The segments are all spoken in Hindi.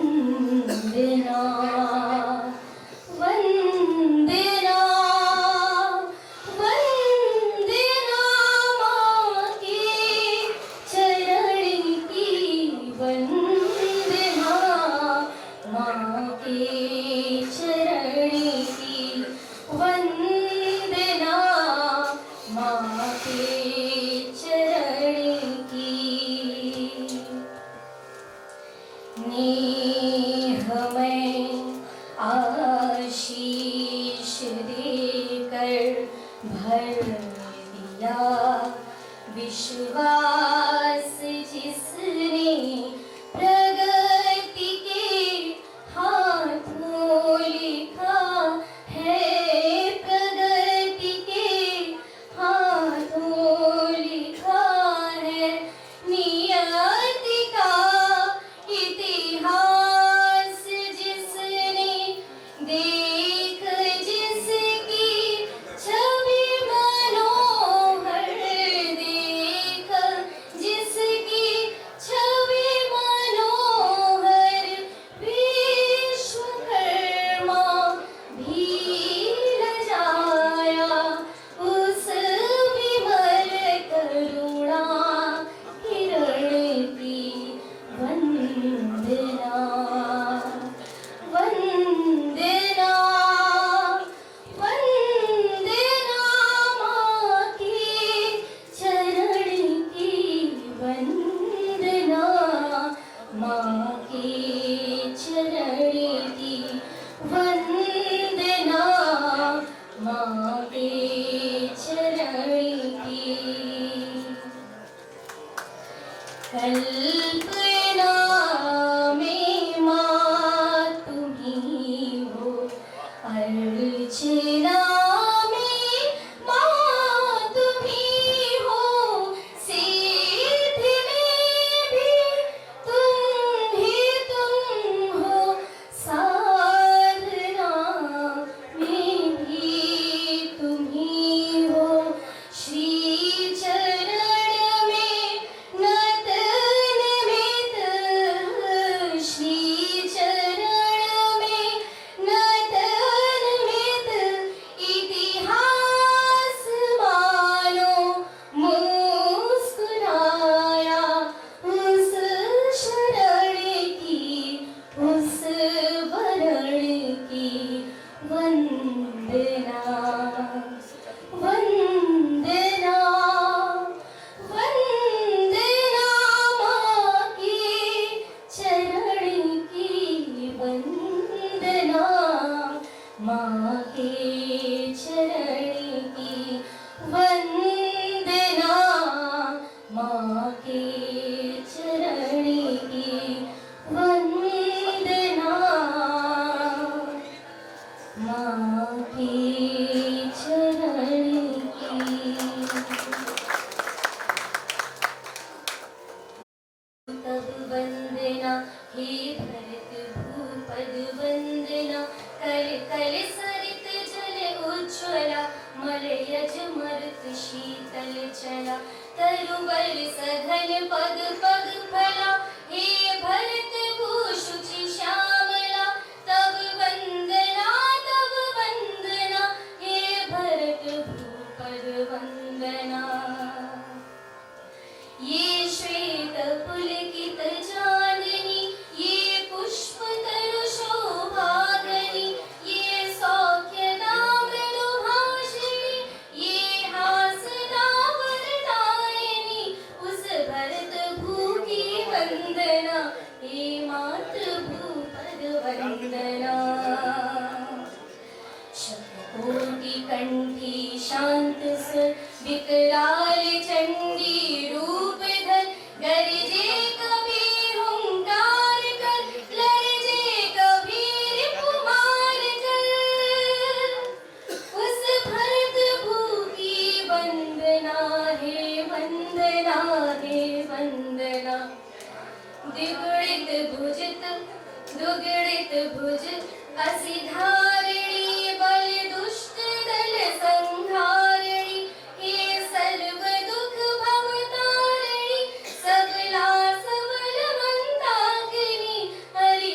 वंदना वंदना वंदना माँ के चरण की वंदना माँ के चरण की वंदना माँ के चरण की नेहमय आशीष देकर भर दिया विश्वास जिसने प्रगति के हाथों लिखा है प्रगति के हाथों लिखा है नियति का इतिहास जिसने देख जिसकी छवि मनोहर देख जिसकी छवि मनोहर विश्वकर्मा भी लजाया उस विमल करुणा किरण की वंदना वंदना वंदना माँ के चरण की वंदना माँ के चरण की वंदना माँ के चरण की कल्पना में माँ तुम्ही हो अर्चना में माँ तुम्ही हो सिद्धि में भी तुम हो साधना में भी तुम्ही हो श्री चरण में नत निमित श्री चरण में नत निमित इतिहास मानो मुस्कुराया उस शरण की उस वरण की वंदना वंदना वंदना माँ के चरण की वंदना माँ के चरण की वंदना माँ के चरण की वंदना माँ के चरण की तब वंदना हे भरत भूपद वंदना कर कल सरित जल उज्ज्वला मलयज मरुत शीतल चला तरुबल सघन पद पग फला हे भरत भूषुचि श्यामला तब वंदना हे भरत भूपद वंदना ये श्वेत पुलकित चांदनी ये पुष्प तरु शोभागनी ये सौख्य मृदु भाषिणी ये हासना वरदायिनी उस भरत भू की वंदना हे मातृ भूपद वंदना शतकोटि कंठी शांत सुर विकराल चंडी रूप धर गरजे कबीर हुंकार कर लरजे कबीर कुमार कर उस भरत भू की वंदना हे वंदना हे वंदना द्विगुणित भुज असि धारिणी बल दुष्ट दल संहारिणी हे सर्व दुख भवतारिणी सबला सबल मंदाकिनी हरि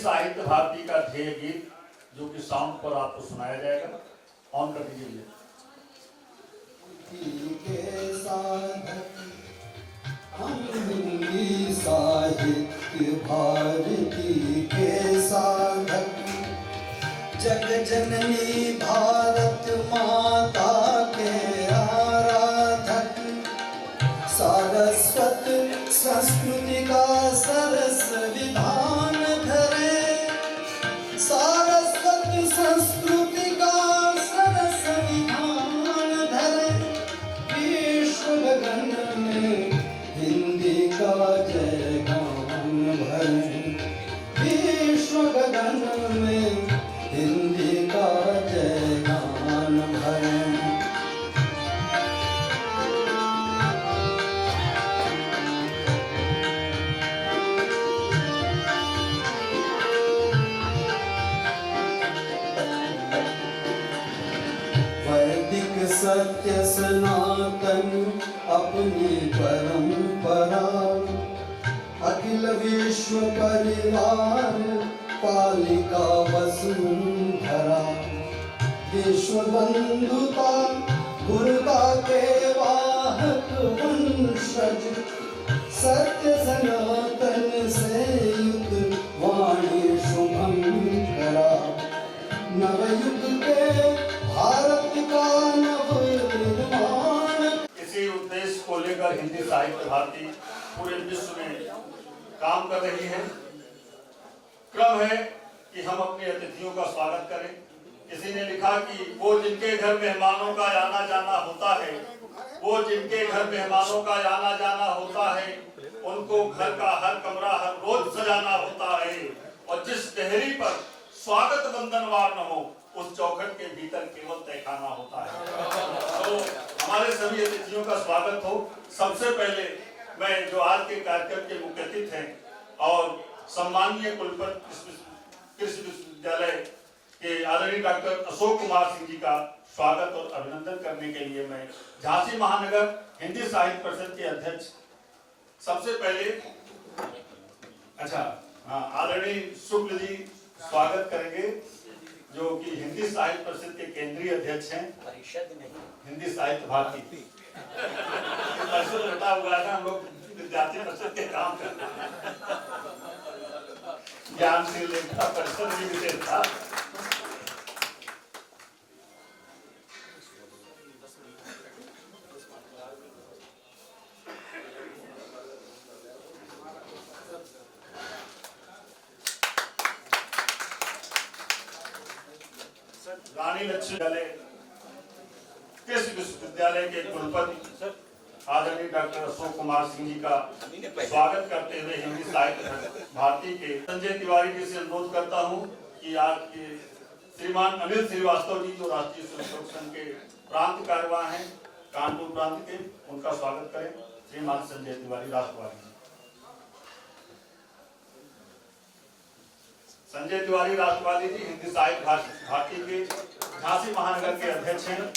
साहित्य भारती का ध्येय गीत जो कि साउंड पर आपको सुनाया जाएगा। ऑन कर दीजिए। हिंदी साहित्य भारती के साधक, जग जननी भारत माता के आराधक, सारस्वत संस्कृति का सरस विधान धरे, सारस्वत संस्कृति का सरस विधान धरे, विश्व गगन में हिंदी का जय गान भरे, विश्व गगन में हिंदी का जय गान भरे। वैदिक सत्य सनातन अपनी परंपरा, अखिल विश्व परिवार पालिका वसुंधरा, विश्व बंधुता गुरुता के वाहक वंशज, सत्य सनातन से युक्त वाणी शुभम करा, नवयुग के भारत का नवनिर्माण। इसी उद्देश्य को लेकर हिंदी साहित्य भारती पूरे विश्व में काम कर रही है। क्रम है कि हम अपने अतिथियों का स्वागत करें। किसी ने लिखा कि वो जिनके घर मेहमानों का आना जाना होता है, वो जिनके घर मेहमानों का आना जाना होता है, उनको घर का हर कमरा हर रोज सजाना होता है, और जिस देहरी पर स्वागत बंधनवार न हो, उस चौखट के भीतर केवल तहखाना होता है। तो हमारे सभी अतिथियों का स्वागत हो। सबसे पहले मैं जो आज के कार्यक्रम के मुख्य अतिथि हैं और सम्माननीय कुलपति कृषि विश्वविद्यालय के आदरणीय डॉक्टर अशोक कुमार सिंह जी का स्वागत और अभिनंदन करने के लिए मैं झांसी महानगर हिंदी साहित्य परिषद के अध्यक्ष सबसे पहले आदरणीय शुक्ल जी स्वागत करेंगे, जो कि हिंदी साहित्य परिषद के केंद्रीय अध्यक्ष हैं, हिंदी साहित्य भारती परिषद बटा हुआ है। हम लोग विद्यार्थी परिषद के काम कर रहे हैं, ज्ञानशील लेखा परिषद भी विशेष था। रानी लक्ष्मी कृषि विश्वविद्यालय के कुलपति आदरणीय डॉक्टर अशोक कुमार सिंह जी का स्वागत करते हुए हिंदी साहित्य भारती के संजय तिवारी जी से अनुरोध करता हूं कि आज के श्रीमान अनिल श्रीवास्तव जी, जो राष्ट्रीय स्वयंसेवक संघ के प्रांत कार्यवाह हैं कानपुर प्रांत के, उनका स्वागत करें। श्रीमान संजय तिवारी राष्ट्रवादी। संजय तिवारी राष्ट्रवादी जी हिंदी साहित्य भारती के झांसी महानगर के अध्यक्ष हैं।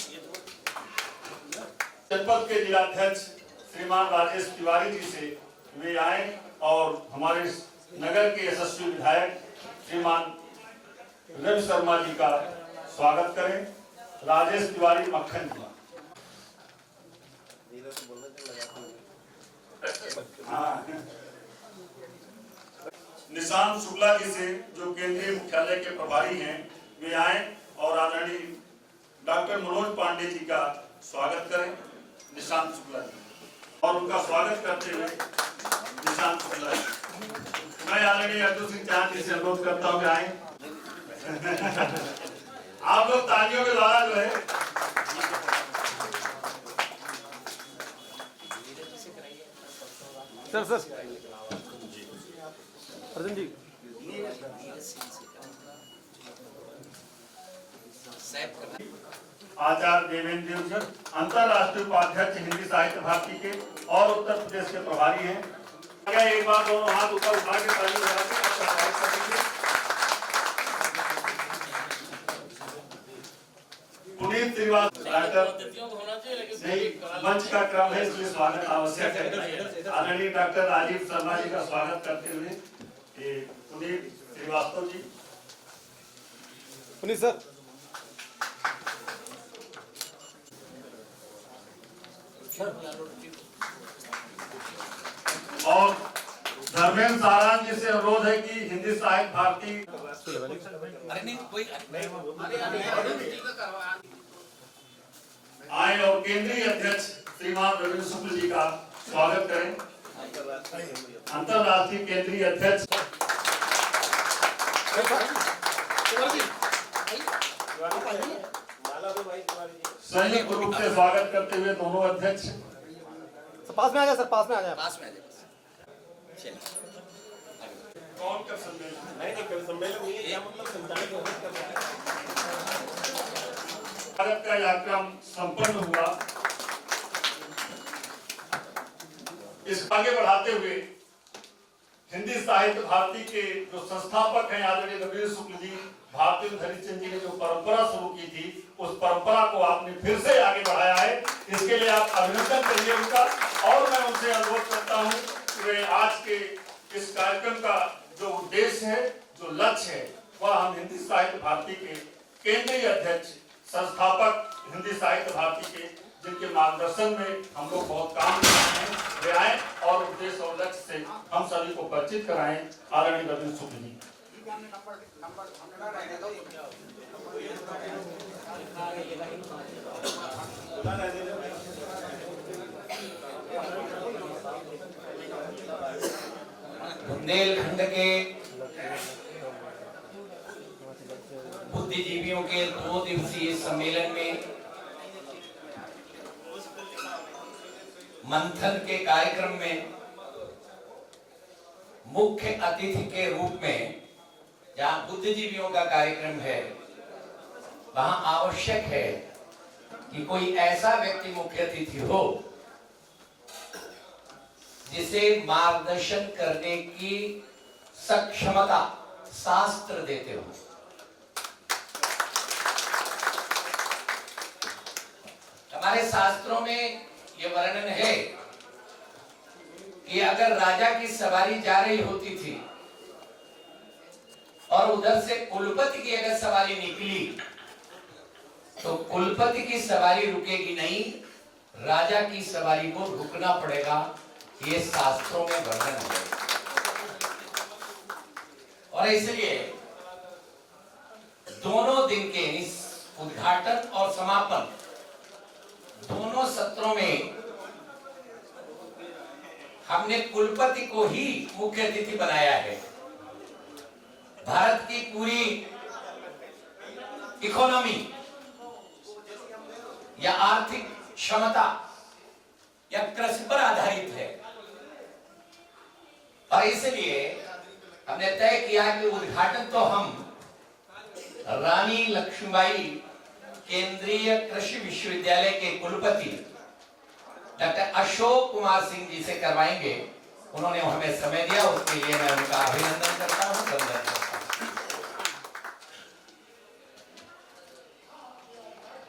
जनपद के जिलाध्यक्ष श्रीमान राजेश तिवारी जी से वे आए और हमारे नगर के यशस्वी विधायक श्रीमान रवि शर्मा जी का स्वागत करें। राजेश तिवारी मक्खन जी। निशांत शुक्ला जी से, जो केंद्रीय मुख्यालय के प्रभारी हैं, वे आए और आदरणीय डॉक्टर मनोज पांडे जी का स्वागत करें। निशांत शुक्ला जी, और उनका स्वागत करते हुए निशांत शुक्ला जी, मैं आदरणीय अर्जुन सिंह चांद जी से अनुरोध करता हूँ कि आए। आप लोग तालियों के द्वारा जो है सर अर्जुन जी आचार्य देवेंद्र सर अंतरराष्ट्रीय उपाध्यक्ष हिंदी साहित्य भारती के और उत्तर प्रदेश के प्रभारी हैं। क्या एक बार दोनों हाथ ऊपर उठा के ताली बजा के स्वागत करेंगे। पुनीत श्रीवास्तव नहीं, मंच का क्रम है इसलिए स्वागत आवश्यक है। आदरणीय डॉक्टर राजीव शर्मा जी का स्वागत करते हुए पुनीत श्रीवास्तव जी, पुनीत सर, और धर्मेंद्र सारान जी से अनुरोध है कि हिंदी साहित्य भारती आए और केंद्रीय अध्यक्ष श्रीमान रविंद्र शुक्ल जी का स्वागत करें। अंतरराष्ट्रीय केंद्रीय अध्यक्ष संयुक्त रूप से स्वागत करते हुए दोनों अध्यक्ष पास में आ जाए सर, पास में आ जाए। कौन कर सम्मेलन भारत का यह क्रम संपन्न हुआ। इस आगे बढ़ाते हुए हिंदी साहित्य भारती के जो संस्थापक हैं आदरणीय रविंद्र शुक्ल जी, भारती हरिश्चंद्र जी ने जो परंपरा शुरू की थी, उस परंपरा को आपने फिर से आगे बढ़ाया है। इसके लिए आप अभिनंदन करिए उनका। और मैं उनसे अनुरोध करता हूं कि वे आज के इस कार्यक्रम का जो उद्देश्य है, जो लक्ष्य है, वह हम हिंदी साहित्य भारती के केंद्रीय अध्यक्ष, संस्थापक हिंदी साहित्य भारती के, जिनके मार्गदर्शन में हम लोग बहुत काम कर रहे हैं, वे आए और उद्देश्य और लक्ष्य से हम सभी को परिचित कराएं। आदरणीय रविंद्र शुक्ल जी। बुंदेलखंड के बुद्धिजीवियों के 2 दिवसीय सम्मेलन में मंथन के कार्यक्रम में मुख्य अतिथि के रूप में, जहां बुद्धिजीवियों का कार्यक्रम है, वहां आवश्यक है कि कोई ऐसा व्यक्ति मुख्य अतिथि हो जिसे मार्गदर्शन करने की सक्षमता शास्त्र देते हो। हमारे शास्त्रों में यह वर्णन है कि अगर राजा की सवारी जा रही होती थी और उधर से कुलपति की अगर सवारी निकली, तो कुलपति की सवारी रुकेगी नहीं, राजा की सवारी को रुकना पड़ेगा। ये शास्त्रों में वर्णन है। और इसलिए दोनों दिन के इस उद्घाटन और समापन दोनों सत्रों में हमने कुलपति को ही मुख्य अतिथि बनाया है। भारत की पूरी इकोनॉमी या आर्थिक क्षमता या कृषि पर आधारित है, और इसलिए हमने तय किया कि उद्घाटन तो हम रानी लक्ष्मीबाई केंद्रीय कृषि विश्वविद्यालय के कुलपति डॉक्टर अशोक कुमार सिंह जी से करवाएंगे। उन्होंने हमें समय दिया, उसके लिए मैं उनका अभिनंदन करता हूं, वंदन करता हूं।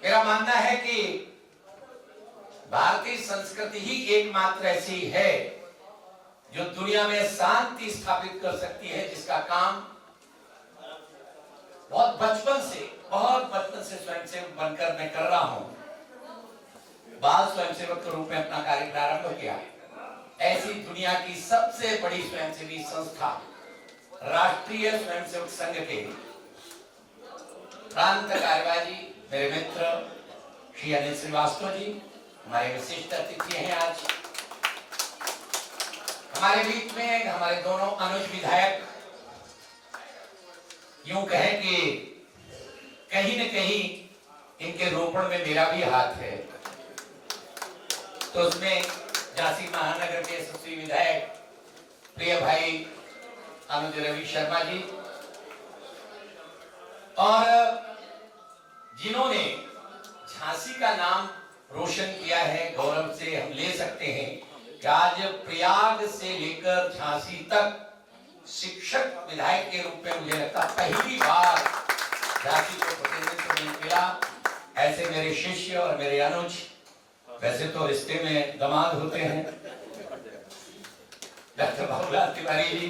मेरा मानना है कि भारतीय संस्कृति ही एकमात्र ऐसी है जो दुनिया में शांति स्थापित कर सकती है, जिसका काम बहुत बचपन से स्वयंसेवक बनकर मैं कर रहा हूं। बाल स्वयंसेवक के रूप में अपना कार्य प्रारंभ किया। ऐसी दुनिया की सबसे बड़ी स्वयंसेवी संस्था राष्ट्रीय स्वयंसेवक संघ के प्रांत कार्यवाही मेरे मित्र श्री अनिल श्रीवास्तव जी हमारे विशिष्ट अतिथि हैं। आज हमारे बीच में हमारे दोनों अनुज विधायक, यूं कहे कि कहीं न कहीं इनके रोपण में मेरा भी हाथ है, तो उसमें झांसी महानगर के यशस्वी विधायक प्रिय भाई अनुज रवि शर्मा जी, और जिन्होंने झांसी का नाम रोशन किया है, गौरव से हम ले सकते हैं कि आज प्रयाग से लेकर झांसी तक शिक्षक विधायक के रूप में मुझे लगता पहली बार झांसी को प्रतिनिधित्व मिला। ऐसे मेरे शिष्य और मेरे अनुज, वैसे तो रिश्ते में दामाद होते हैं, डॉक्टर बाबूलाल तिवारी जी,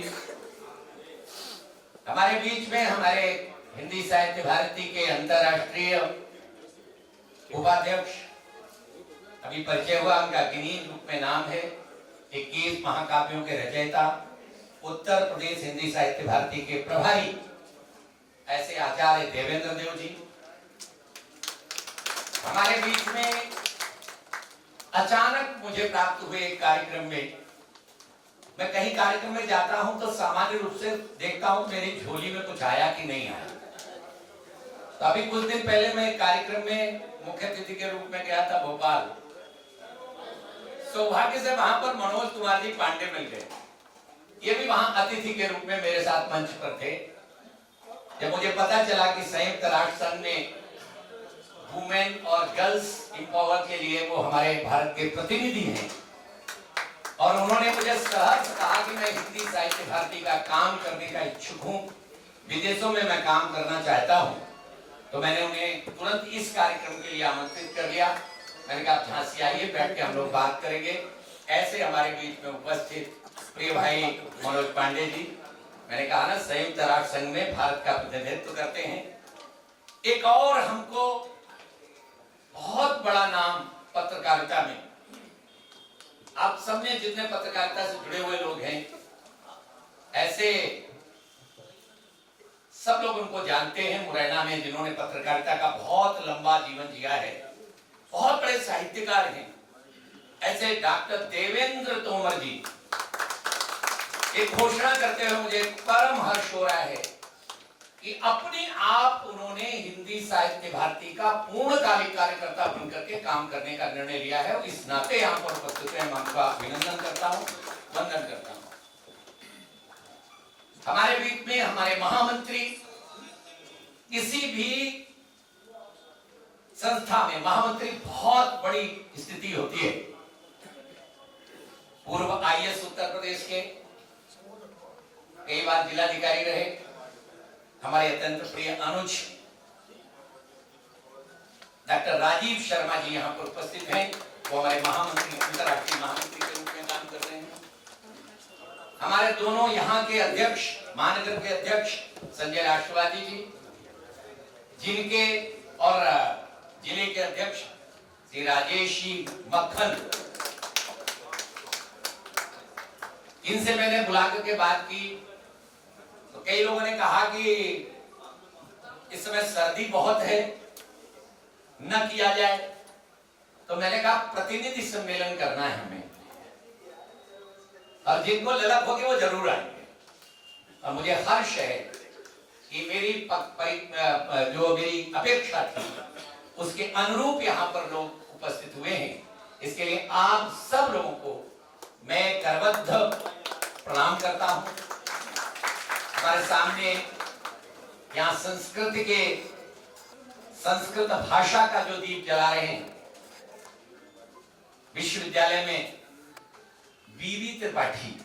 हमारे बीच में हमारे हिंदी साहित्य भारती के अंतर्राष्ट्रीय उपाध्यक्ष, अभी परिचय हुआ, उनका गिनीज बुक में नाम है, 21 महाकाव्यों के रचयिता, उत्तर प्रदेश हिंदी साहित्य भारती के प्रभारी, ऐसे आचार्य देवेंद्र देव जी। हमारे बीच में अचानक मुझे प्राप्त हुए एक कार्यक्रम में, मैं कहीं कार्यक्रम में जाता हूं तो सामान्य रूप से देखता हूं मेरी झोली में कुछ आया कि नहीं आया। तो अभी कुछ दिन पहले मैं एक कार्यक्रम में मुख्य अतिथि के रूप में गया था भोपाल। सौभाग्य से वहां पर मनोज कुमार जी पांडे मिल गए। ये भी वहां अतिथि के रूप में मेरे साथ मंच पर थे। जब मुझे पता चला कि संयुक्त राष्ट्र संघ ने वुमेन और गर्ल्स इंपावर के लिए वो हमारे भारत के प्रतिनिधि हैं, और उन्होंने मुझे सहर्ष कहा कि मैं हिंदी साहित्य भारती का काम करने का इच्छुक हूं, विदेशों में मैं काम करना चाहता हूं, तो मैंने उन्हें तुरंत इस कार्यक्रम के लिए आमंत्रित कर लिया। मैंने कहा झांसी आइए, बैठ के हम लोग बात करेंगे। ऐसे हमारे बीच में उपस्थित प्रिय भाई मनोज पांडे जी, मैंने कहा ना संयुक्त राष्ट्र संघ में भारत का प्रतिनिधित्व करते हैं। एक और हमको बहुत बड़ा नाम पत्रकारिता में, आप सबने जितने पत्रकारिता से जुड़े हुए लोग हैं, ऐसे सब लोग उनको जानते हैं मुरैना में, जिन्होंने पत्रकारिता का बहुत लंबा जीवन जिया है, बहुत बड़े साहित्यकार हैं, ऐसे डॉक्टर देवेंद्र तोमर जी। एक घोषणा करते हुए मुझे परम हर्ष हो रहा है कि अपने आप उन्होंने हिंदी साहित्य भारती का पूर्णकालिक कार्यकर्ता बनकर के काम करने का निर्णय लिया है, और इस नाते यहाँ पर उपस्थित हैं, मैं उनका अभिनंदन करता हूँ, वंदन करता हूँ। हमारे बीच में हमारे महामंत्री, किसी भी संस्था में महामंत्री बहुत बड़ी स्थिति होती है। पूर्व आईएएस उत्तर प्रदेश के, कई बार जिलाधिकारी रहे, हमारे अत्यंत प्रिय अनुज डॉक्टर राजीव शर्मा जी यहाँ पर उपस्थित हैं, वो हमारे महामंत्री, अंतर्राष्ट्रीय महामंत्री के रूप में काम कर रहे हैं। हमारे दोनों यहाँ के अध्यक्ष, महानगर के अध्यक्ष संजय राष्ट्रवादी जी, जिनके और जिले के अध्यक्ष श्री राजेश मक्खन, इनसे मैंने बुलाकर के बात की तो कई लोगों ने कहा कि इस समय सर्दी बहुत है, न किया जाए। तो मैंने कहा प्रतिनिधि सम्मेलन करना है हमें, और जिनको ललक होगी वो जरूर आएंगे। और मुझे हर्ष है कि मेरी जो मेरी अपेक्षा थी उसके अनुरूप यहाँ पर लोग उपस्थित हुए हैं। इसके लिए आप सब लोगों को मैं करबद्ध प्रणाम करता हूँ। हमारे सामने यहाँ संस्कृत भाषा का जो दीप जला रहे हैं, विश्वविद्यालय में बीवी त्रिपाठी,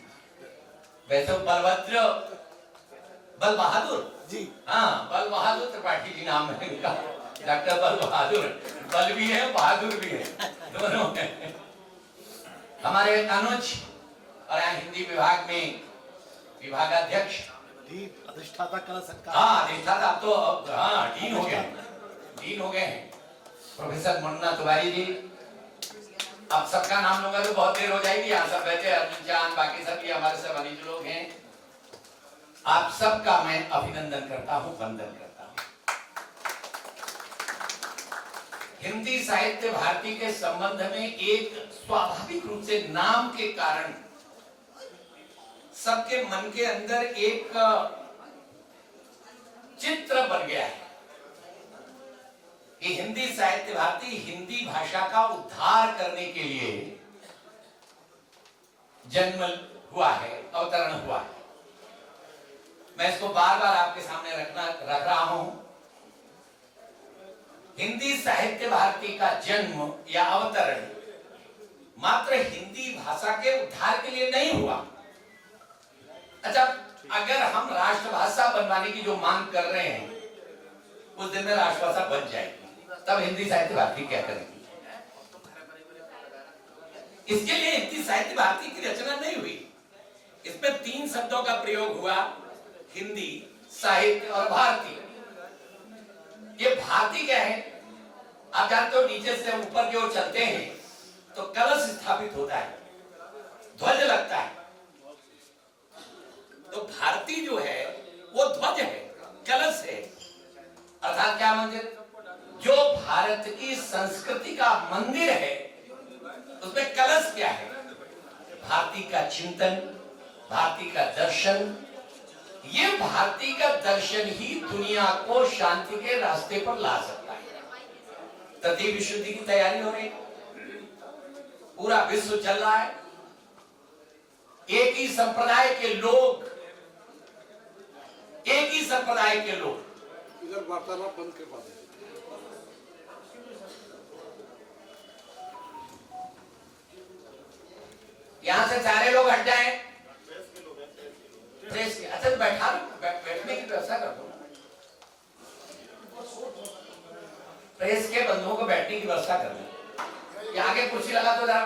वैसे बल बहादुर जी, हाँ बल बहादुर त्रिपाठी जी नाम है इनका, डॉक्टर बल बहादुर, बल भी है बहादुर भी है, दोनों है। हमारे अनुज और यहाँ हिंदी विभाग में विभागाध्यक्ष, अधिष्ठाता कला संकाय, हाँ अधिष्ठाता, अब तो हाँ डीन हो गए हैं प्रोफेसर मुन्ना तिवारी जी। अब सबका नाम लूंगा तो बहुत देर हो जाएगी। यहाँ सब बैठे अर्जुन चांद, बाकी सब ये हमारे सब अनिज लोग हैं। आप सबका मैं अभिनंदन करता हूँ, वंदन करता हूँ। हिंदी साहित्य भारती के संबंध में एक स्वाभाविक रूप से नाम के कारण सबके मन के अंदर एक चित्र बन गया है कि हिंदी साहित्य भारती हिंदी भाषा का उद्धार करने के लिए जन्म हुआ है, अवतरण हुआ है। मैं इसको बार बार आपके सामने रख रहा हूं। हिंदी साहित्य भारती का जन्म या अवतरण मात्र हिंदी भाषा के उद्धार के लिए नहीं हुआ। अच्छा, अगर हम राष्ट्रभाषा बनवाने की जो मांग कर रहे हैं उस दिन में राष्ट्रभाषा बन जाएगी, तब हिंदी साहित्य भारती क्या करेगी? इसके लिए हिंदी साहित्य भारती की रचना नहीं हुई। इसमें 3 शब्दों का प्रयोग हुआ, हिंदी, साहित्य और भारती। ये भारती क्या है? आप जानते हो, नीचे से ऊपर की ओर चलते हैं तो कलश स्थापित होता है, ध्वज लगता है। तो भारती जो है वो ध्वज है, कलश है। अर्थात क्या मंदिर? जो भारत की संस्कृति का मंदिर है उसमें कलश क्या है? भारती का चिंतन, भारती का दर्शन। ये भारती का दर्शन ही दुनिया को शांति के रास्ते पर ला सकता है। तृतीय विश्वयुद्ध की तैयारी हो रही, पूरा विश्व चल रहा है। एक ही संप्रदाय के लोग, एक ही संप्रदाय के लोग। इधर वार्तालाप बंद करवा दें। यहां से सारे लोग हट जाएं। प्रेस के, अच्छा तो बैठा बैठने की व्यवस्था कर दो। प्रेस के बंधुओं को बैठने की व्यवस्था कर दो। यहाँ आगे कुर्सी लगा दो, जरा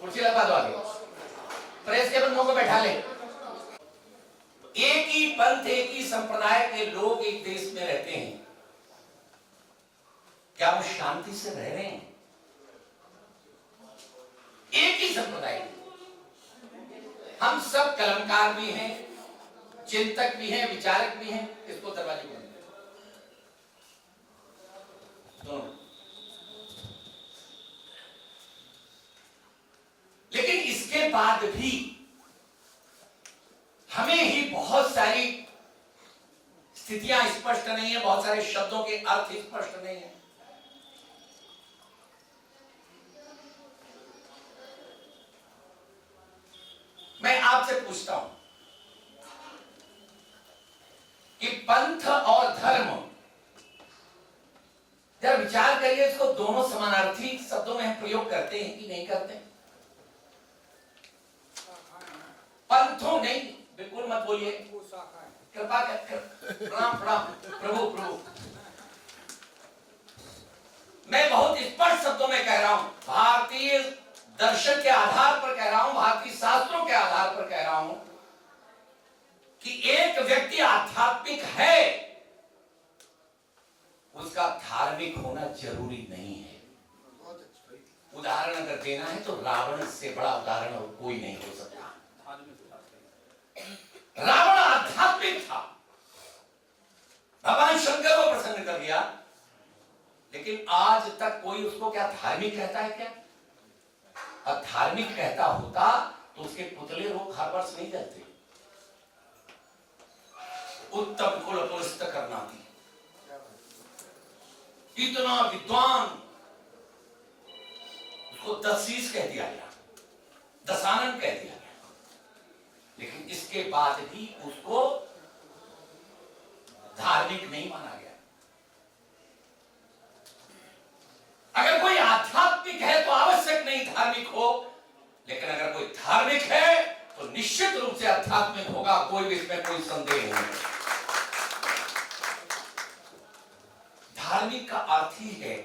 कुर्सी लगा दो आगे। प्रेस के बंधुओं को बैठा ले। एक ही पंथ, एक ही संप्रदाय के लोग एक देश में रहते हैं, क्या वो शांति से रह रहे हैं? एक ही संप्रदाय, हम सब कलमकार भी हैं, चिंतक भी हैं, विचारक भी हैं। इसको दरवाजे बंद दोनों। लेकिन इसके बाद भी हमें ही बहुत सारी स्थितियां स्पष्ट नहीं है, बहुत सारे शब्दों के अर्थ स्पष्ट नहीं है। मैं आपसे पूछता हूं कि पंथ और धर्म, जब विचार करिए इसको, दोनों समानार्थी शब्दों में हम प्रयोग करते हैं कि नहीं करते? पंथों नहीं, बिल्कुल मत बोलिए, कृपा कर, प्रणाम प्रणाम, प्रभु प्रभु। मैं बहुत स्पष्ट शब्दों में कह रहा हूं, भारतीय दर्शन के आधार पर कह रहा हूं, भारतीय शास्त्रों के आधार पर कह रहा हूं कि एक व्यक्ति आध्यात्मिक है, उसका धार्मिक होना जरूरी नहीं है। उदाहरण अगर देना है तो रावण से बड़ा उदाहरण और कोई नहीं हो सकता। रावण आध्यात्मिक था, भगवान शंकर को प्रसन्न कर दिया, लेकिन आज तक कोई उसको क्या धार्मिक कहता है क्या? और धार्मिक कहता होता तो उसके पुतले लोग हर वर्ष नहीं जलते। उत्तम कुल पुरुष करना थी, इतना विद्वान, उसको दशीष कह दिया गया, दशानन कह दिया गया, लेकिन इसके बाद भी उसको धार्मिक नहीं माना गया। अगर कोई आध्यात्मिक है तो आवश्यक नहीं धार्मिक हो, लेकिन अगर कोई धार्मिक है तो निश्चित रूप से आध्यात्मिक होगा, कोई भी इसमें कोई संदेह नहीं। धार्मिक का अर्थ ही है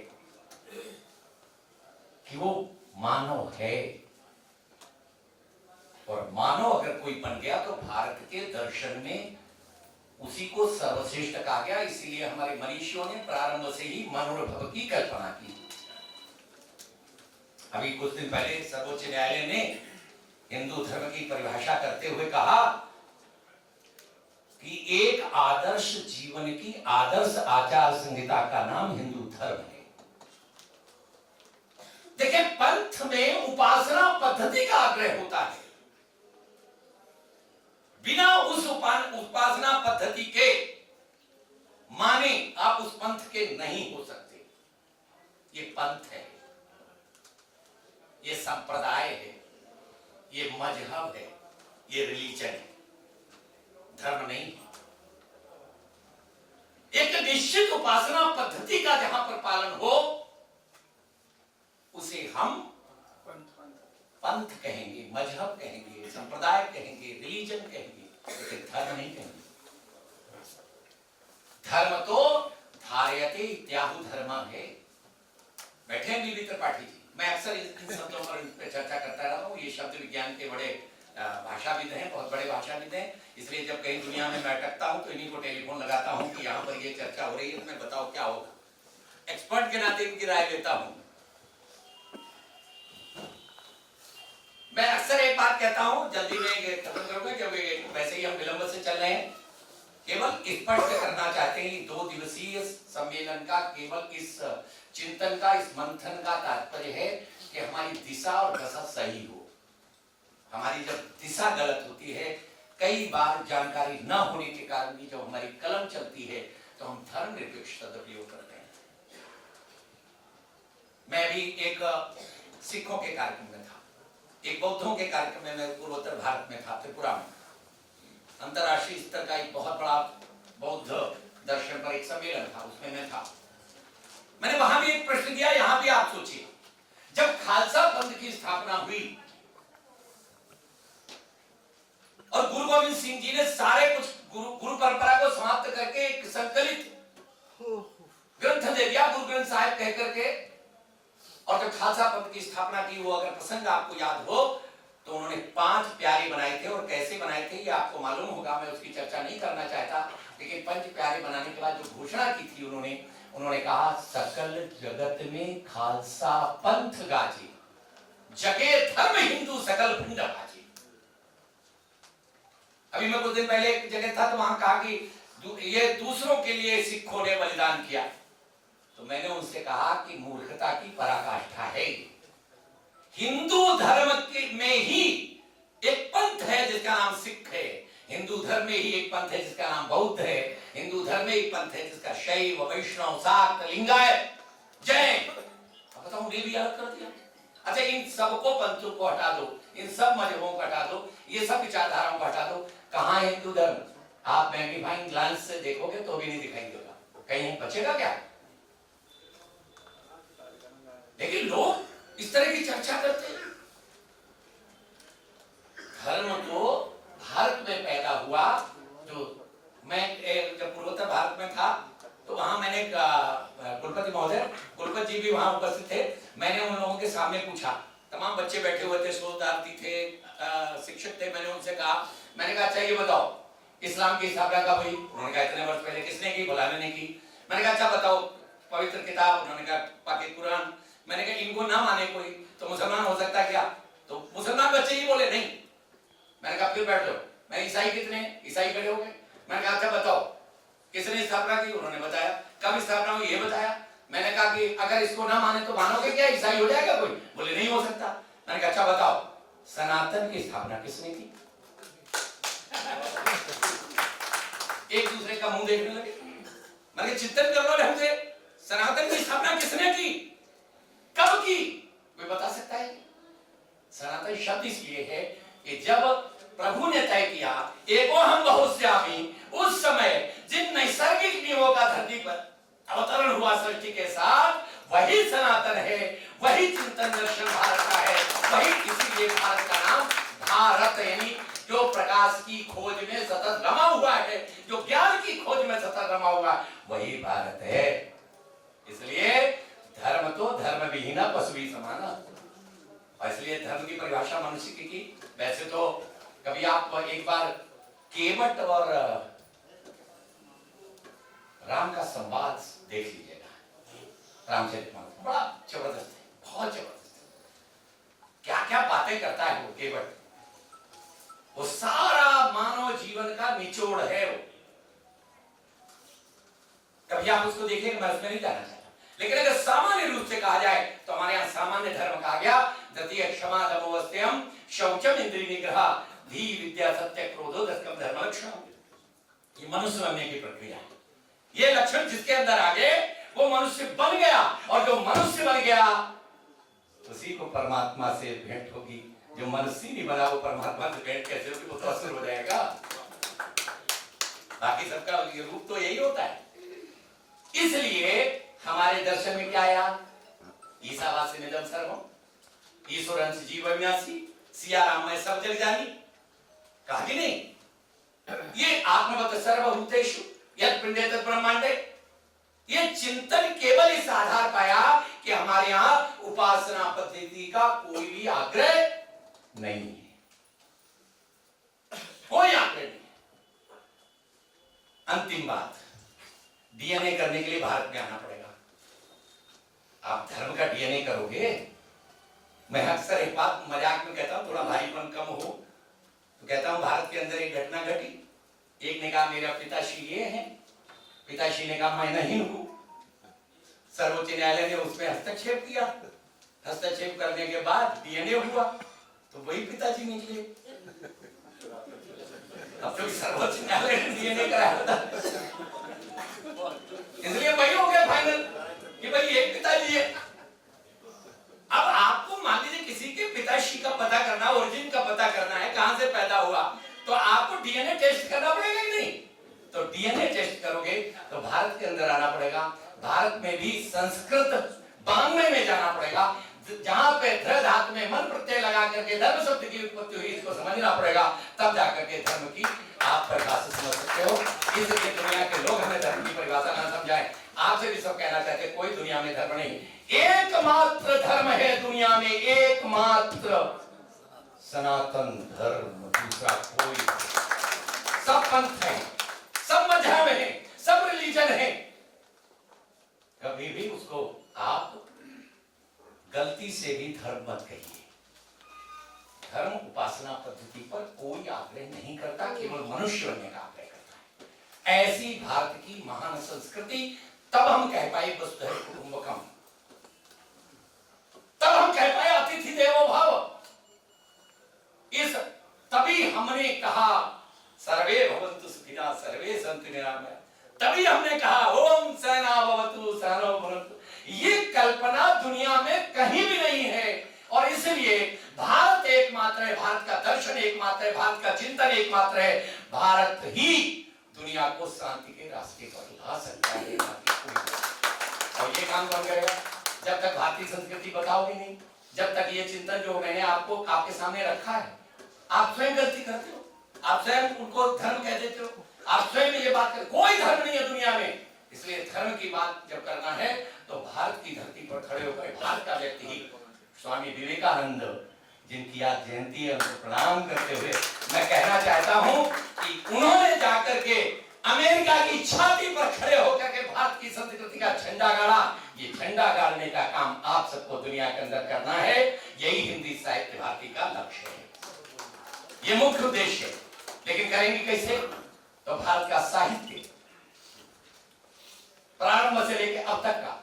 कि वो मानव है, और मानव अगर कोई बन गया तो भारत के दर्शन में उसी को सर्वश्रेष्ठ कहा गया। इसीलिए हमारे मनीषियों ने प्रारंभ से ही मनोरभव की कल्पना की। अभी कुछ दिन पहले सर्वोच्च न्यायालय ने हिंदू धर्म की परिभाषा करते हुए कहा कि एक आदर्श जीवन की आदर्श आचार संहिता का नाम हिंदू धर्म है। देखिए, पंथ में उपासना पद्धति का आग्रह होता है, बिना उस उपासना पद्धति के माने आप उस पंथ के नहीं हो सकते। ये पंथ है, ये संप्रदाय है, ये मजहब है, ये रिलीजन है, धर्म नहीं। एक निश्चित उपासना पद्धति का जहां पर पालन हो उसे हम पंथ कहेंगे, मजहब कहेंगे, संप्रदाय कहेंगे, रिलीजन कहेंगे, लेकिन धर्म नहीं कहेंगे। धर्म तो धार्यते इत्याहु धर्म है। बैठे बीबी त्रिपाठी जी, मैं अक्सर इन शब्दों पर चर्चा करता रहा हूं। ये शब्द विज्ञान के बड़े भाषाविद हैं, बहुत बड़े भाषाविद हैं, इसलिए जब कहीं दुनिया में मैं अटकता हूं तो इन्हीं को टेलीफोन लगाता हूं कि यहाँ पर ये चर्चा हो रही है, मैं बताओ क्या होगा। एक्सपर्ट के नाते इनकी राय लेता हूं। मैं अक्सर एक बात कहता हूं, जल्दी में ये खत्म करूंगा क्योंकि वैसे ही हम विलंब से चल रहे हैं। केवल स्पष्ट करना चाहते हैं 2 दिवसीय सम्मेलन का, केवल इस चिंतन का, इस मंथन का तात्पर्य है कि हमारी दिशा और दशा सही हो। हमारी जब दिशा गलत होती है, कई बार जानकारी न होने के कारण भी जब हमारी कलम चलती है तो हम धर्मनिरपेक्ष सदुपयोग करते हैं। मैं भी एक सिखों के कार्यक्रम में था, एक बौद्धों के कार्यक्रम में मैं पूर्वोत्तर भारत में था, त्रिपुरा में। अंतरराष्ट्रीय स्तर का एक बहुत बड़ा बौद्ध दर्शन पर एक सम्मेलन था, उसमें मैं था। मैंने वहां भी एक प्रश्न दिया, यहां भी आप सोचिए, जब खालसा पंथ की स्थापना हुई और गुरु गोविंद सिंह जी ने सारे कुछ गुरु परंपरा को समाप्त करके एक संकलित ग्रंथ दे दिया, गुरु ग्रंथ साहिब कह करके, और जब खालसा पंथ की स्थापना की, वो अगर प्रसंग आपको याद हो तो उन्होंने 5 प्यारे बनाए थे। और कैसे बनाए थे ये आपको मालूम होगा, मैं उसकी चर्चा नहीं करना चाहता, लेकिन 5 प्यारे बनाने के बाद जो घोषणा की थी उन्होंने कहा, सकल जगत में खालसा पंथ गाजे, जगे धर्म हिंदू सकल भिंड भाजे। अभी मैं कुछ दिन पहले एक जगह था तो वहां कहा कि ये दूसरों के लिए सिखों ने बलिदान किया, तो मैंने उनसे कहा कि मूर्खता की पराकाष्ठा है। हिंदू धर्म में ही एक पंथ है जिसका नाम सिख है, हिंदू धर्म में ही एक पंथ है जिसका नाम बौद्ध है, हिंदू धर्म में एक पंथ है जिसका शैव, वैष्णव, शाक्त, लिंगायत, जैन। अब बताओ, उन्हें भी अलग कर दिया। अच्छा, इन सबको पंथों को हटा दो, इन सब मजहबों को हटा दो, ये सब विचारधाराओं को हटा दो, कहां है हिंदू धर्म? आप मैग्नीफाइंग ग्लास से देखोगे तो भी नहीं दिखाई देगा, कहीं बचेगा क्या? लेकिन लोग इस तरह की चर्चा करते हैं। धर्म तो भारत में पैदा हुआ, जो मैं जब पूर्वोत्तर भारत में था तो वहां मैंने कुलपति महोदय, कुलपति जी भी वहां उपस्थित थे, मैंने उन लोगों के सामने पूछा, तमाम बच्चे बैठे हुए थे, शोधार्थी थे, शिक्षक थे, मैंने उनसे कहा, मैंने कहा अच्छा ये बताओ इस्लाम की स्थापना कब हुई? उन्होंने कहा इतने वर्ष पहले। किसने की? फलाने ने की। मैंने कहा अच्छा बताओ पवित्र किताब? उन्होंने कहा पाक कुरान। मैंने कहा इनको ना माने कोई तो मुसलमान हो सकता है क्या? तो मुसलमान बच्चे ही बोले नहीं। मैंने कहा फिर बैठ जाओ। मैं ईसाई कितने? ईसाई खड़े हो गए। मैंने कहा अच्छा बताओ किसने स्थापना की? उन्होंने बताया। कब स्थापना हुई? ये बताया। मैंने कहा कि अगर इसको ना माने तो मानोगे क्या? ईसाई हो जाएगा कोई? बोले नहीं हो सकता। मैंने कहा अच्छा बताओ सनातन की स्थापना किसने की? एक दूसरे का मुंह देखने लगे। मैंने चिंतन कर लो ढंग से, सनातन की स्थापना किसने की, कब की? कोई बता सकता है? सनातन शब्द इसलिए है कि जब प्रभु ने तय किया एको हम बहुश्यामी, उस समय जिन नैसर्गिक नियमों का धरती पर अवतरण हुआ सृष्टि के साथ, वही सनातन है, वही चिंतन दर्शन भारत का है, वही इसीलिए भारत का नाम भारत, यानी जो प्रकाश की खोज में सतत रमा हुआ है, जो ज्ञान की खोज में सतत रमा हुआ, वही भारत है। इसलिए धर्म तो धर्म विहीना पशु भी समाना, और इसलिए धर्म की परिभाषा मनुष्य की वैसे तो कभी आप एक बार केवट और राम का संवाद देख लीजिएगा। रामचरितमानस बड़ा जबरदस्त है, बहुत जबरदस्त। क्या क्या बातें करता है वो केवट, वो सारा मानव जीवन का निचोड़ है वो। कभी आप उसको देखिए, मैं उसमें नहीं जाना चाहता, लेकिन अगर सामान्य रूप से कहा जाए तो हमारे यहाँ सामान्य धर्म कहा गया द्वितीय क्षमा दमोवस्त्यम शौचम इंद्रिय निग्रह धी विद्या सत्य क्रोधो दशकम धर्म लक्षण। ये मनुष्य बनने की प्रक्रिया है। ये लक्षण जिसके अंदर आ गए वो मनुष्य बन गया, और जो मनुष्य बन गया उसी को परमात्मा से भेंट होगी। जो मनुष्य नहीं बना वो परमात्मा से भेंट कैसे होगी? वो तो असुर हो जाएगा। बाकी सबका ये रूप तो यही होता है। इसलिए हमारे दर्शन में क्या आया? ईसावास्य निधम सर्वम, ईश्वर अंश जीव अविनाशी, सिया राम मैं सब जग जानी, कहा कि नहीं? ये आत्मवत सर्वभूतेषु यत् पिंडे तत् ब्रह्मांडे, ये चिंतन केवल इस आधार पाया कि हमारे यहाँ उपासना पद्धति का कोई भी आग्रह नहीं है। कोई आंकड़े नहीं। अंतिम बात, डीएनए करने के लिए भारत में आना पड़ेगा। आप धर्म का डीएनए करोगे, मैं अक्सर एक बात मजाक में कहता हूं, थोड़ा भाईपन कम हो तो कहता हूं, भारत के अंदर एक घटना घटी। एक ने कहा मेरा पिताश्री ये है, पिताश्री ने कहा मैं नहीं हूं। सर्वोच्च न्यायालय ने उसमें हस्तक्षेप किया। हस्तक्षेप करने के बाद डीएनए हुआ तो वही पिताजी निकले। अब तो सर्वोच्च न्यायालय ने डीएनए कराया था, इसलिए वही हो गया फाइनल कि भाई एक पिताजी है। अब आपको मान लीजिए किसी के पिताश्री का पता करना, ओरिजिन का पता करना है, कहां से पैदा हुआ, तो आपको डीएनए टेस्ट करना पड़ेगा कि नहीं? तो डीएनए टेस्ट करोगे तो भारत के अंदर आना पड़ेगा। भारत में भी संस्कृत 92 में जाना पड़ेगा, जहां पे ध धातु में मन प्रत्यय लगा करके धर्म शब्द की उत्पत्ति हुई, इसको समझना पड़ेगा, तब जाकर के धर्म की आप परिभाषा समझ सकते हो। इसलिए दुनिया के लोग हमें धर्म की परिभाषा ना समझाएं। आपसे भी सब कहना चाहते हैं, कोई दुनिया में धर्म नहीं, एकमात्र धर्म है दुनिया में, एकमात्र सनातन धर्म, दूसरा कोई। सब पंथ है, सब मजहब है, सब रिलीजन है, कभी भी उसको आप गलती से भी धर्म मत कहिए। धर्म उपासना पद्धति पर कोई आग्रह नहीं करता, केवल मनुष्य बनने का आग्रह करता है। ऐसी भारत की महान संस्कृति, तब हम कह पाए वसुधैव कुटुंबकम, तब हम कह पाए अतिथि देवो भव। इस तभी हमने कहा सर्वे भवन्तु सुखिनः सर्वे सन्तु निरामया, तभी हमने कहा ओम सहना भवतु सहनौ भुनक्तु। ये कल्पना दुनिया में कहीं भी नहीं है, और इसलिए भारत एकमात्र है, भारत का दर्शन एकमात्र है, भारत का चिंतन एकमात्र है। भारत ही दुनिया को शांति के रास्ते पर ला सकता है। और ये काम कौन करेगा? जब तक भारतीय संस्कृति बताओगे नहीं, जब तक ये चिंतन जो मैंने आपको आपके सामने रखा है, आप स्वयं गलती करते हो, आप स्वयं उनको धर्म कह देते हो, आप स्वयं ये बात कर, कोई धर्म नहीं है दुनिया में। इसलिए धर्म की बात जब करना है तो भारत की धरती पर खड़े होकर भारत का व्यक्ति ही, स्वामी विवेकानंद जिनकी आज जयंती है, उनको प्रणाम करते हुए मैं कहना चाहता हूं कि उन्होंने जाकर के अमेरिका की छाती पर खड़े होकर के भारत की संस्कृति का झंडा गाड़ा। ये झंडा गाड़ने का काम आप सबको दुनिया के अंदर करना है। यही हिंदी साहित्य भारती का लक्ष्य है, ये मुख्य उद्देश्य है। लेकिन करेंगे कैसे? तो भारत का साहित्य प्रारंभ से लेकर अब तक का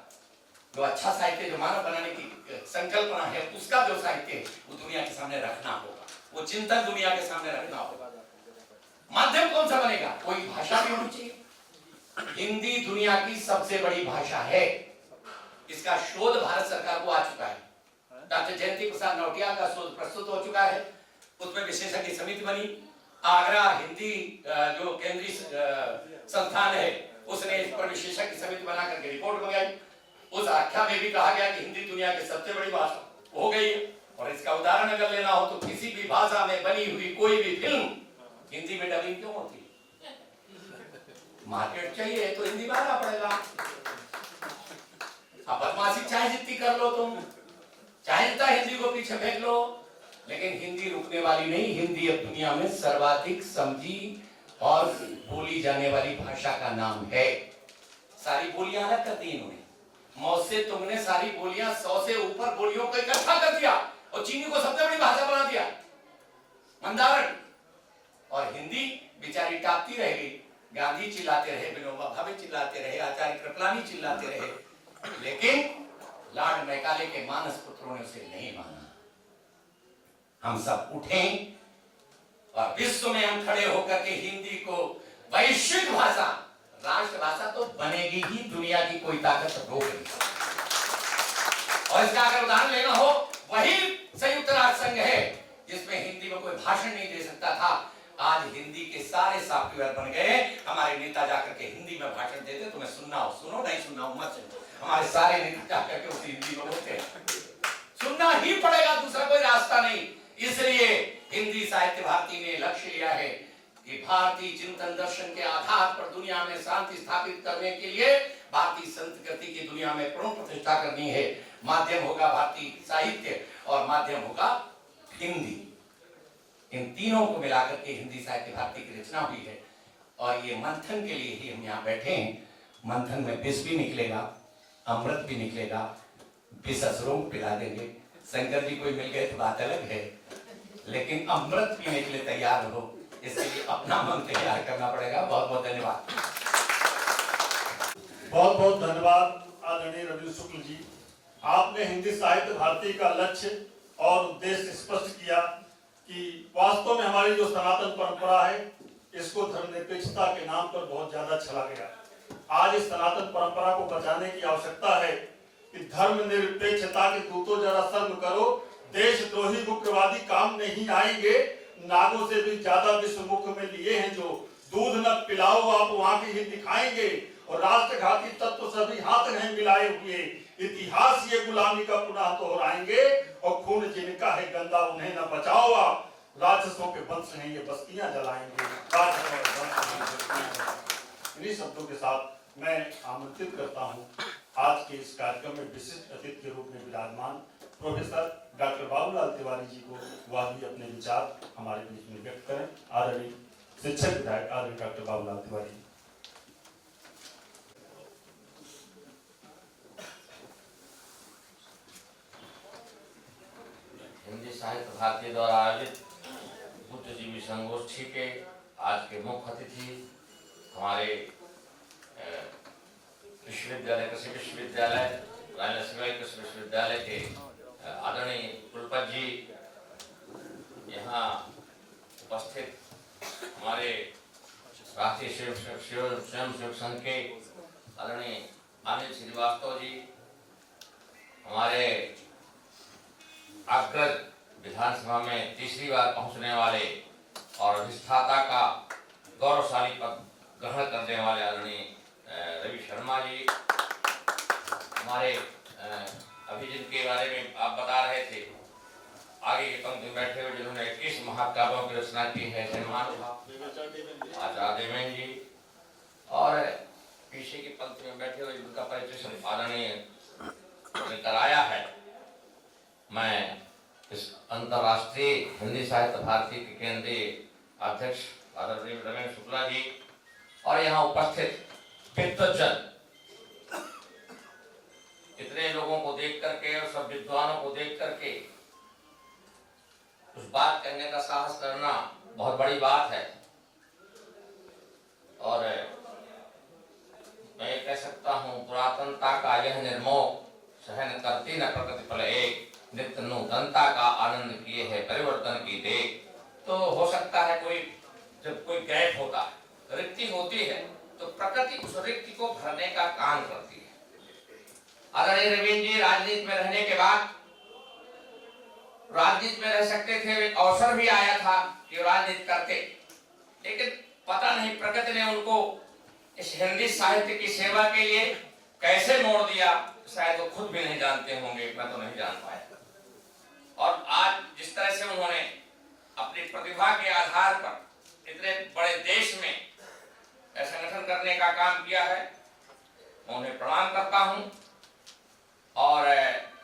जो अच्छा साहित्य, जो मानव बनाने की संकल्पना है, उसका जो साहित्य है वो दुनिया के सामने रखना होगा, वो चिंतन दुनिया के सामने रखना होगा। माध्यम कौन सा बनेगा? कोई भाषा भी होनी चाहिए। हिंदी दुनिया की सबसे बड़ी भाषा है, इसका शोध भारत सरकार को आ चुका है। डॉक्टर जयंती प्रसाद नौटियाल का शोध प्रस्तुत हो चुका है, उसमें विशेषज्ञ समिति बनी। आगरा हिंदी जो केंद्रीय संस्थान है, उसने इस पर विशेषज्ञ समिति बना करके रिपोर्ट मंगाई। उस आख्या में भी कहा गया कि हिंदी दुनिया की सबसे बड़ी भाषा हो गई है। और इसका उदाहरण अगर लेना हो तो किसी भी भाषा में बनी हुई कोई भी फिल्म हिंदी में डबिंग क्यों होती है? मार्केट चाहिए तो हिंदी में आना पड़ेगा। अब बदमाशी चाहे जितनी कर लो तुम, चाहे जितना हिंदी को पीछे फेंक लो, लेकिन हिंदी रुकने वाली नहीं। हिंदी अब दुनिया में सर्वाधिक समझी और बोली जाने वाली भाषा का नाम है। सारी बोलियां अलग कर दी इन्होंने, मौत से तुमने सारी बोलियां 100 से ऊपर बोलियों को इकट्ठा कर दिया और चीनी को सबसे बड़ी भाषा बना दिया, मंदारण। और हिंदी बेचारी टापती रह गई। गांधी चिल्लाते रहे, विनोबा भावे चिल्लाते रहे, आचार्य कृपलानी चिल्लाते रहे, लेकिन लॉर्ड मैकाले के मानस पुत्रों ने उसे नहीं माना। हम सब उठें और विश्व में हम खड़े होकर के हिंदी को वैश्विक भाषा, राष्ट्रभाषा तो बनेगी ही, दुनिया की कोई ताकत रोक नहीं सकती। और इसका अगर उदाहरण लेना हो, वही संयुक्त राष्ट्र संघ है जिसमें हिंदी में कोई भाषण नहीं दे सकता था। आज हिंदी के सारे सॉफ्टवेयर बन गए। हमारे नेता जाकर के हिंदी में भाषण देते, तुम्हें सुनना हो सुनो, नहीं सुनना हो मत सुनो। हमारे सारे नेता जाकर के उसी हिंदी में बोलते हैं, सुनना ही पड़ेगा, दूसरा कोई रास्ता नहीं। इसलिए हिंदी साहित्य भारती ने लक्ष्य लिया है कि भारतीय चिंतन दर्शन के आधार पर दुनिया में शांति स्थापित करने के लिए भारतीय संस्कृति की दुनिया में पूर्ण प्रतिष्ठा करनी है। माध्यम होगा भारतीय साहित्य और माध्यम होगा हिंदी। इन तीनों को मिलाकर के हिंदी साहित्य भारती की रचना हुई है। और ये मंथन के लिए ही हम यहाँ बैठे हैं। मंथन में विष भी निकलेगा, अमृत भी निकलेगा, विष असुरों को पिला देंगे। शंकर जी कोई मिल गए तो बात अलग है, लेकिन अमृत पीने के लिए तैयार हो, इसके लिए अपना मन तैयार करना पड़ेगा। बहुत बहुत धन्यवाद। बहुत बहुत धन्यवाद आदरणीय रवि शुक्ल जी। आपने हिंदी साहित्य भारती का लक्ष्य और उद्देश्य स्पष्ट किया कि वास्तव में हमारी जो सनातन परंपरा है इसको धर्मनिरपेक्षता के नाम पर बहुत ज्यादा छला गया। आज इस सनातन परंपरा को बचाने की आवश्यकता है कि धर्मनिरपेक्षता के दूतों जरा शर्म करो। देशद्रोही मुख्यवादी काम नहीं आएंगे। नागों से भी ज्यादा विश्व मुख में लिए हैं जो दूध न पिलाओ आप वहां की ही दिखाएंगे। और राष्ट्रघाती तत्व सभी हाथ हैं मिलाए हुए। इतिहास ये गुलामी का पुनः दोहराएंगे और खून जिनका है गंदा उन्हें न बचाओ आप। राक्षसों के वंश हैं ये बस्तियां जलाएंगे। इन्हीं शब्दों के साथ मैं आमंत्रित करता हूं आज के इस कार्यक्रम में विशिष्ट अतिथि के रूप में विराजमान प्रोफेसर डॉक्टर बाबूलाल तिवारी जी को वह भी अपने विचार हमारे बीच में व्यक्त करें। आदरणीय शिक्षक विधायक आदरणीय डॉक्टर बाबूलाल तिवारी जी। हिंदी साहित्य भारती द्वारा आयोजित बुद्धिजीवी संगोष्ठी के आज के मुख्य अतिथि हमारे विश्वविद्यालय कृषि विश्वविद्यालय राजेंद्र सिवाई कृषि विश्वविद्यालय के आदरणीय कुलपति जी, यहाँ उपस्थित हमारे राष्ट्रीय स्वयंसेवक संघ के आदरणीय अनिल श्रीवास्तव जी, हमारे अग्रज विधानसभा में तीसरी बार पहुंचने वाले और अधिष्ठाता का गौरवशाली पद ग्रहण करने वाले आदरणीय रवि शर्मा जी, हमारे अभी जिनके बारे में आप बता रहे थे आगे की पंक्ति में बैठे हुए जिन्होंने 21 महाकाव्यों की रचना की है, आचार्य देवेंद्र जी, और पीछे की पंक्ति में बैठे हुए जिनका परिचय आदरणीय ने कराया है। मैं इस अंतर्राष्ट्रीय हिंदी साहित्य भारती के केंद्रीय अध्यक्ष आदरणीय रमेश शुक्ला जी और यहाँ उपस्थित विद्वज्जन इतने लोगों को देख करके और सब विद्वानों को देख करके कुछ बात करने का साहस करना बहुत बड़ी बात है। और मैं कह सकता हूँ पुरातनता का यह निर्मोह सहन करती न प्रकृति फल एक, नित्य नूतनता का आनंद किए है परिवर्तन की देख। तो हो सकता है कोई जब कोई गैप होता है, रिक्ति होती है, तो प्रकृति उस रिक्ति को भरने का काम करती है। आदरणीय रविंद्र जी राजनीति में रहने के बाद राजनीति में रह सकते थे, एक अवसर भी आया था कि राजनीति करते, लेकिन पता नहीं प्रकृति ने उनको इस हिंदी साहित्य की सेवा के लिए कैसे मोड़ दिया, शायद वो खुद भी नहीं जानते होंगे, मैं तो नहीं जान पाया। और आज जिस तरह से उन्होंने अपनी प्रतिभा के आधार पर इतने बड़े देश में संगठन करने का काम किया है, मैं उन्हें प्रणाम करता हूं। और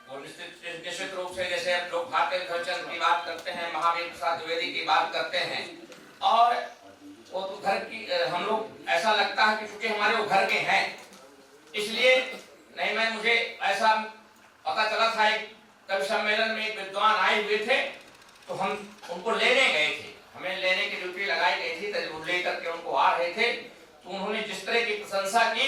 वो निश्चित रूप से जैसे लोग भारतीय ध्वजचंद की बात करते हैं, महावीर प्रसाद द्विवेदी की बात करते हैं, और वो तो घर की हम लोग ऐसा लगता है कि चूंकि हमारे वो घर के हैं इसलिए नहीं। मैं मुझे ऐसा पता चला था एक कवि सम्मेलन में एक विद्वान आए हुए थे, तो हम उनको लेने गए थे, हमें लेने की ड्यूटी लगाई गई थी, तो लेकर के उनको आ रहे थे, तो उन्होंने जिस तरह की प्रशंसा की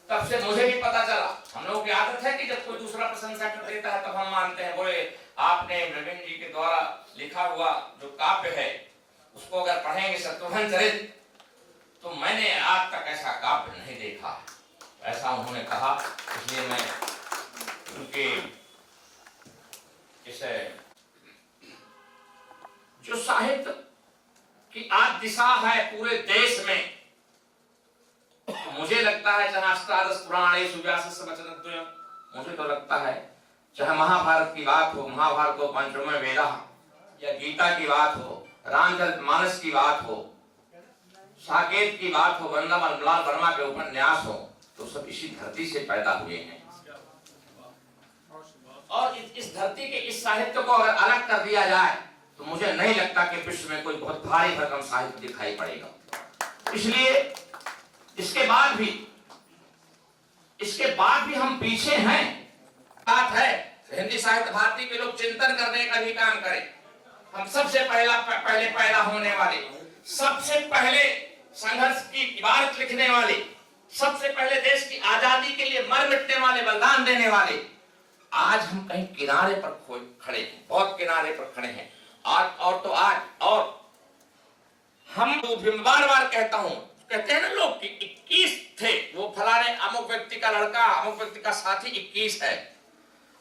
तब से मुझे भी पता चला। हम लोगों की आदत है कि जब कोई दूसरा प्रशंसा कर देता है तब हम मानते हैं। बोले आपने रविंद्र जी के द्वारा लिखा हुआ जो काव्य है उसको अगर पढ़ेंगे शत्रुघ्न चरित, तो मैंने आज तक ऐसा काव्य नहीं देखा, ऐसा उन्होंने कहा। इसलिए मैं उनके इस जो साहित्य की आज दिशा है पूरे देश में, मुझे लगता है चाहे अष्टादश पुराणेषु व्यासस्य वचनद्वयम्, मुझे तो लगता है चाहे महाभारत की बात हो, महाभारत हो पंचमय वेदः, या गीता की बात हो, रामचरितमानस की बात हो, साकेत की बात हो, वृंदावन लाल वर्मा के उपन्यास हो, तो सब इसी धरती से पैदा हुए हैं। और इस धरती के इस साहित्य को अगर अलग कर दिया जाए तो मुझे नहीं लगता कि विश्व में कोई बहुत भारी भरकम साहित्य दिखाई पड़ेगा। इसलिए इसके बाद भी हम पीछे हैं। बात है हिंदी साहित्य भारती के लोग चिंतन करने का भी काम करें। हम सबसे पहले पैदा होने वाले, सबसे पहले संघर्ष की इबारत लिखने वाले, सबसे पहले देश की आजादी के लिए मर मिटने वाले, बलिदान देने वाले, आज हम कहीं किनारे पर खड़े हैं, बहुत किनारे पर खड़े हैं। और हम बार बार कहता हूं, कहते हैं ना लोग कि 21 थे, वो फलाने अमुक व्यक्ति का लड़का, अमुक व्यक्ति का साथी 21 है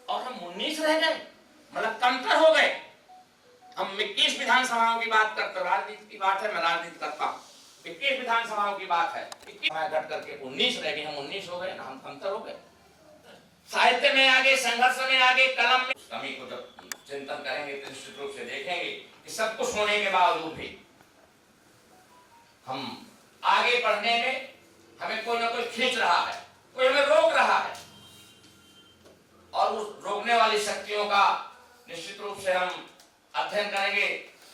और हम 19 रह गए, मतलब कमतर हो गए। हम 21 विधानसभाओं की बात करते, राजनीति की बात है, मैं राजनीति करता हूं, 21 विधानसभाओं की बात है, 21 घट करके 19 रह गए, हम 19 हो गए ना, हम कमतर हो गए। साहित्य में आगे, संघर्ष में आगे, कलम में कमी को जब चिंतन करेंगे तो निश्चित रूप से देखेंगे कि सब कुछ होने के बावजूद भी हम आगे बढ़ने में हमें कोई ना कोई खींच रहा है, कोई हमें रोक रहा है, और उस रोकने वाली शक्तियों का निश्चित रूप से हम अध्ययन करेंगे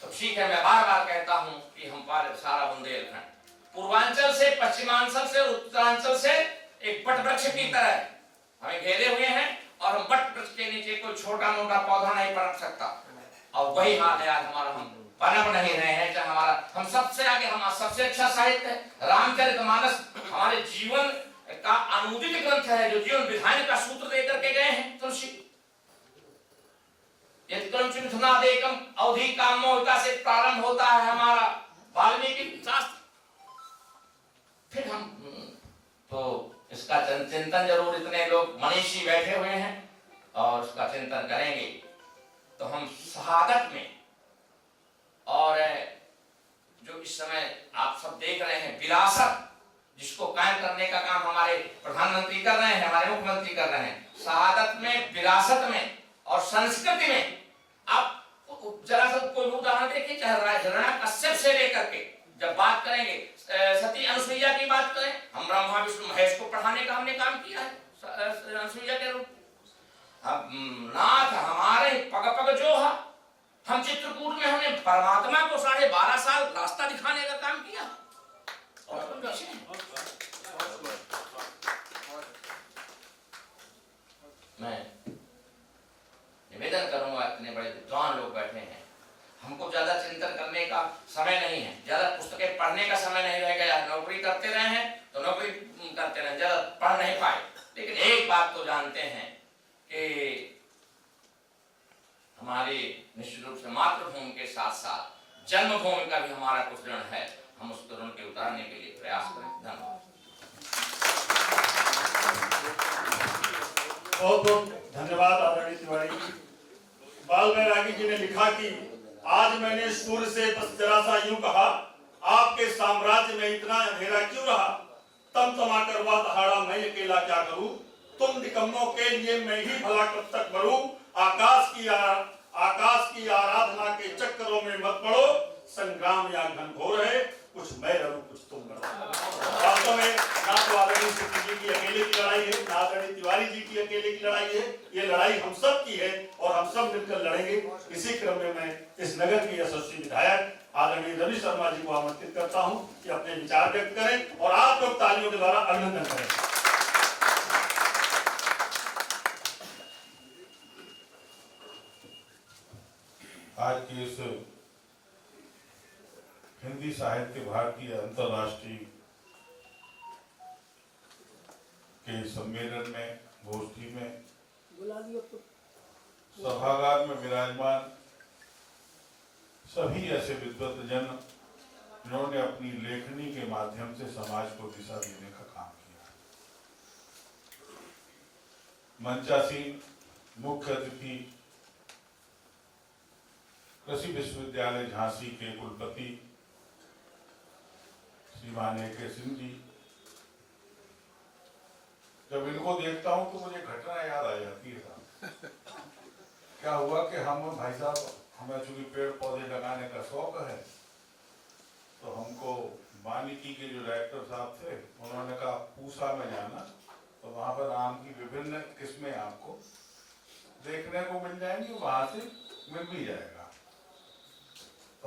तो ठीक है। मैं बार बार कहता हूं कि हम सारा बुंदेलखंड, पूर्वांचल से, पश्चिमांचल से, उत्तरांचल से एक वट वृक्ष की तरह हमें घेरे हुए हैं और हम वट वृक्ष के नीचे कोई छोटा मोटा पौधा नहीं पनप सकता। और वही हाल है आज हमारा, हम पनप नहीं रहे हैं। चाहे हमारा, हम सबसे आगे, हमारा सबसे अच्छा साहित्य है रामचरितमानस, हमारे जीवन का अनुदित ग्रंथ है, जो जीवन विधान का सूत्र देकर के गए हैं तुलसी। मिथुनादेकम अवधि कामोहिता से प्रारंभ होता है हमारा वाल्मीकि शास्त्र। फिर हम तो इसका चिंतन जरूर, इतने लोग मनीषी बैठे हुए हैं और उसका चिंतन करेंगे तो हम शहादत में, और जो इस समय आप सब देख रहे हैं विरासत, जिसको कायम करने का काम हमारे प्रधानमंत्री कर रहे हैं, हमारे मुख्यमंत्री कर रहे हैं, शहादत में, विरासत में और संस्कृति में। आप जरा सा कोई उदाहरण देखिए, चाहे हिरण्य कश्यप से लेकर के जब बात करेंगे, सती अनुसुईया की बात करें, हम ब्रह्मा विष्णु महेश को पढ़ाने का हमने काम किया है अनुसुईया के रूप। नाथ हमारे पग पग जो है, हम चित्रकूट में हमने परमात्मा को 12.5 साल रास्ता दिखाने का काम किया। और मैं निवेदन करूंगा, इतने बड़े विद्वान लोग बैठे हैं, हमको ज्यादा चिंतन करने का समय नहीं है, ज्यादा पुस्तकें पढ़ने का समय नहीं रह गया। नौकरी करते रहे हैं तो नौकरी करते रहे, ज्यादा पढ़ नहीं पाए। लेकिन एक बात तो जानते हैं कि हमारी निश्चित रूप से मातृभूमि के साथ साथ जन्मभूमि का भी हमारा कुछ ऋण है, हम उस ऋण के उतारने के लिए प्रयास करें। धन्यवाद। बहुत बहुत धन्यवाद आदरणीय तिवारी जी। बाल बैरागी जी ने लिखा कि आज मैंने सूर्य से बस जरा सा यूं कहा, आपके साम्राज्य में इतना अंधेरा क्यों रहा, तमा कर वह दहाड़ा मैं अकेला क्या करूं, तुम निकम्मों के लिए मैं ही भला कब तक मरूं, आकाश की आराधना के चक्करों में मत पड़ो, संग्राम या घनघोर है, कुछ मैं लड़ूं कुछ तुम लड़ो। वास्तव में ना तो आदरणीय सिद्धि जी की अकेले की लड़ाई है, ना आदरणीय तिवारी जी की अकेले की लड़ाई है, ये लड़ाई हम सब की है और हम सब मिलकर लड़ेंगे। इसी क्रम में मैं इस नगर के यशस्वी विधायक आदरणीय रवि शर्मा जी को आमंत्रित करता हूं कि अपने विचार व्यक्त करें और आप लोग तालियों के द्वारा अभिनंदन करें। आज की इस हिंदी साहित्य भारतीय अंतर्राष्ट्रीय के सम्मेलन में, गोष्ठी में, सभागार में विराजमान सभी ऐसे विद्वत जन जिन्होंने अपनी लेखनी के माध्यम से समाज को दिशा देने का काम किया। मंचासीन मुख्य अतिथि कृषि विश्वविद्यालय झांसी के कुलपति श्रीमान A.K. सिंह जी, जब इनको देखता हूं तो मुझे घटना याद आ जाती है। क्या हुआ कि हम भाई साहब, हमें चूंकि पेड़ पौधे लगाने का शौक है, तो हमको वानिकी के जो डायरेक्टर साहब थे उन्होंने कहा पूसा में जाना, तो वहां पर आम की विभिन्न किस्में आपको देखने को मिल जाएंगी, वहां से मिल भी जाएगा।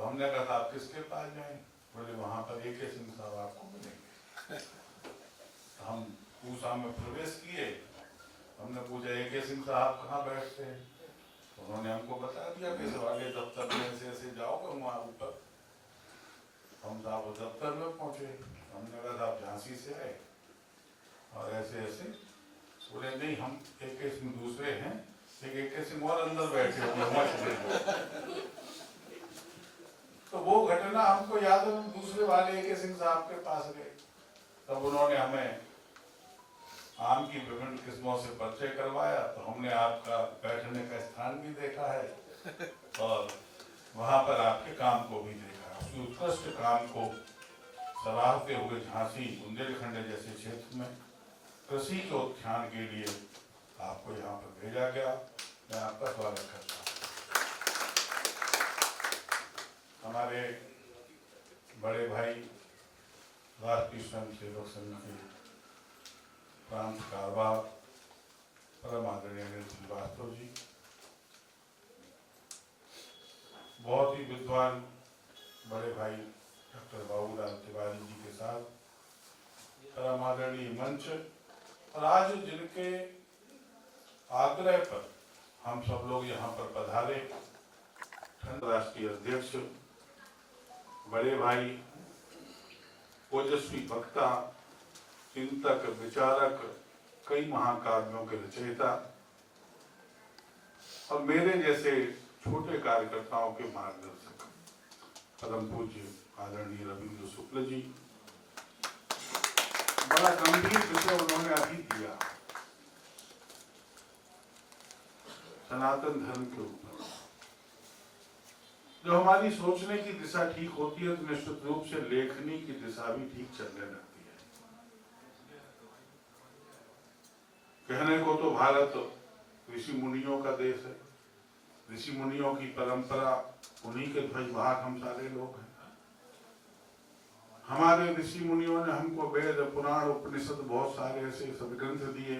तो हमने कहा था आप किसके पास जाएं? बोले वहां पर AK सिंह साहब आपको मिलेंगे। तो हम पूसा में प्रवेश किए, हमने पूछा AK सिंह साहब कहाँ बैठते हैं? तो उन्होंने हमको बता दिया कि आगे दफ्तर में ऐसे ऐसे जाओगे वहाँ ऊपर। हम साहब दफ्तर में पहुंचे, हमने कहा आप झांसी से आए और ऐसे ऐसे। बोले नहीं हम AK सिंह दूसरे हैं, एक AK सिंह और अंदर बैठे हुए। तो वो घटना हमको याद है, हम दूसरे वाले AK सिंह साहब के पास गए, तब उन्होंने हमें आम की विभिन्न किस्मों से परिचय करवाया। तो हमने आपका बैठने का स्थान भी देखा है और वहां पर आपके काम को भी देखा। उसके उत्कृष्ट काम को सराहते हुए झांसी बुंदेलखंड जैसे क्षेत्र में कृषि के उत्थान के लिए आपको यहाँ पर भेजा गया। मैं आपका स्वागत करता हूँ। हमारे बड़े भाई राष्ट्रीय स्वयं सेवक संघ के प्रांत कारवार परम आदरणीय अनिल श्रीवास्तव जी, बहुत ही विद्वान बड़े भाई डॉक्टर बाबूलाल तिवारी जी के साथ परम आदरणीय मंच, और आज जिनके आग्रह पर हम सब लोग यहाँ पर पधारे, राष्ट्रीय अध्यक्ष बड़े भाई ओजस्वी वक्ता, चिंतक, विचारक, कई महाकाव्यों के रचयिता और मेरे जैसे छोटे कार्यकर्ताओं के मार्गदर्शक परम पूज्य आदरणीय रविंद्र शुक्ल जी, बड़ा गंभीर विषय उन्होंने अभी दिया सनातन धर्म के ऊपर। जो हमारी सोचने की दिशा ठीक होती है तो निश्चित रूप से लेखनी की दिशा भी ठीक चलने लगती है। कहने को तो भारत ऋषि मुनियों का देश है, ऋषि मुनियों की परंपरा, उन्हीं के ध्वजवाहक हम सारे लोग हैं। हमारे ऋषि मुनियों ने हमको वेद, पुराण, उपनिषद, बहुत सारे ऐसे सदग्रंथ दिए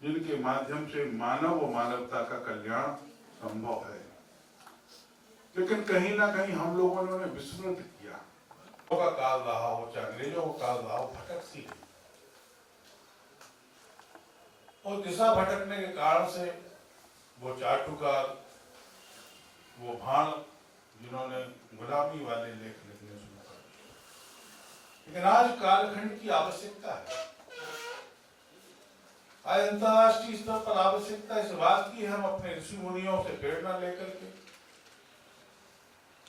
जिनके माध्यम से मानव व मानवता का कल्याण संभव है। लेकिन कहीं ना कहीं हम लोगों ने उन्हें विस्मृत किया। का काल रहा हो, चाहे अंग्रेजों का काल रहा हो, भटक सी गई और दिशा भटकने के कारण से वो चाटुकार, वो भाण जिन्होंने गुलामी वाले लेख लिखने शुरू कर दिए। लेकिन आज कालखंड की आवश्यकता है, आज अंतरराष्ट्रीय स्तर पर आवश्यकता इस बात की हम अपने ऋषि मुनियों से प्रेरणा लेकर के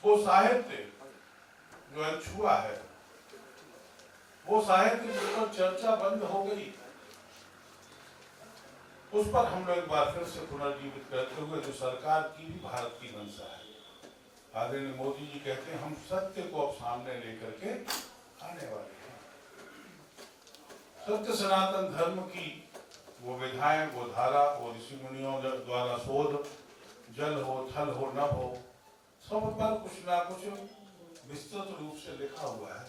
वो साहित्य जो अनछुआ है, वो साहित्य जिस पर चर्चा बंद हो गई, उस पर हम लोग एक बार फिर से पुनर्जीवित करते हुए जो सरकार की भी भारत की मंशा है। आदरणीय मोदी जी कहते हैं हम सत्य को अब सामने लेकर के आने वाले हैं। सत्य सनातन धर्म की वो विधाएं, वो धारा, वो ऋषि मुनियों द्वारा शोध, जल हो, थल हो, नभ हो, सब पर कुछ ना कुछ विस्तृत रूप से लिखा हुआ है।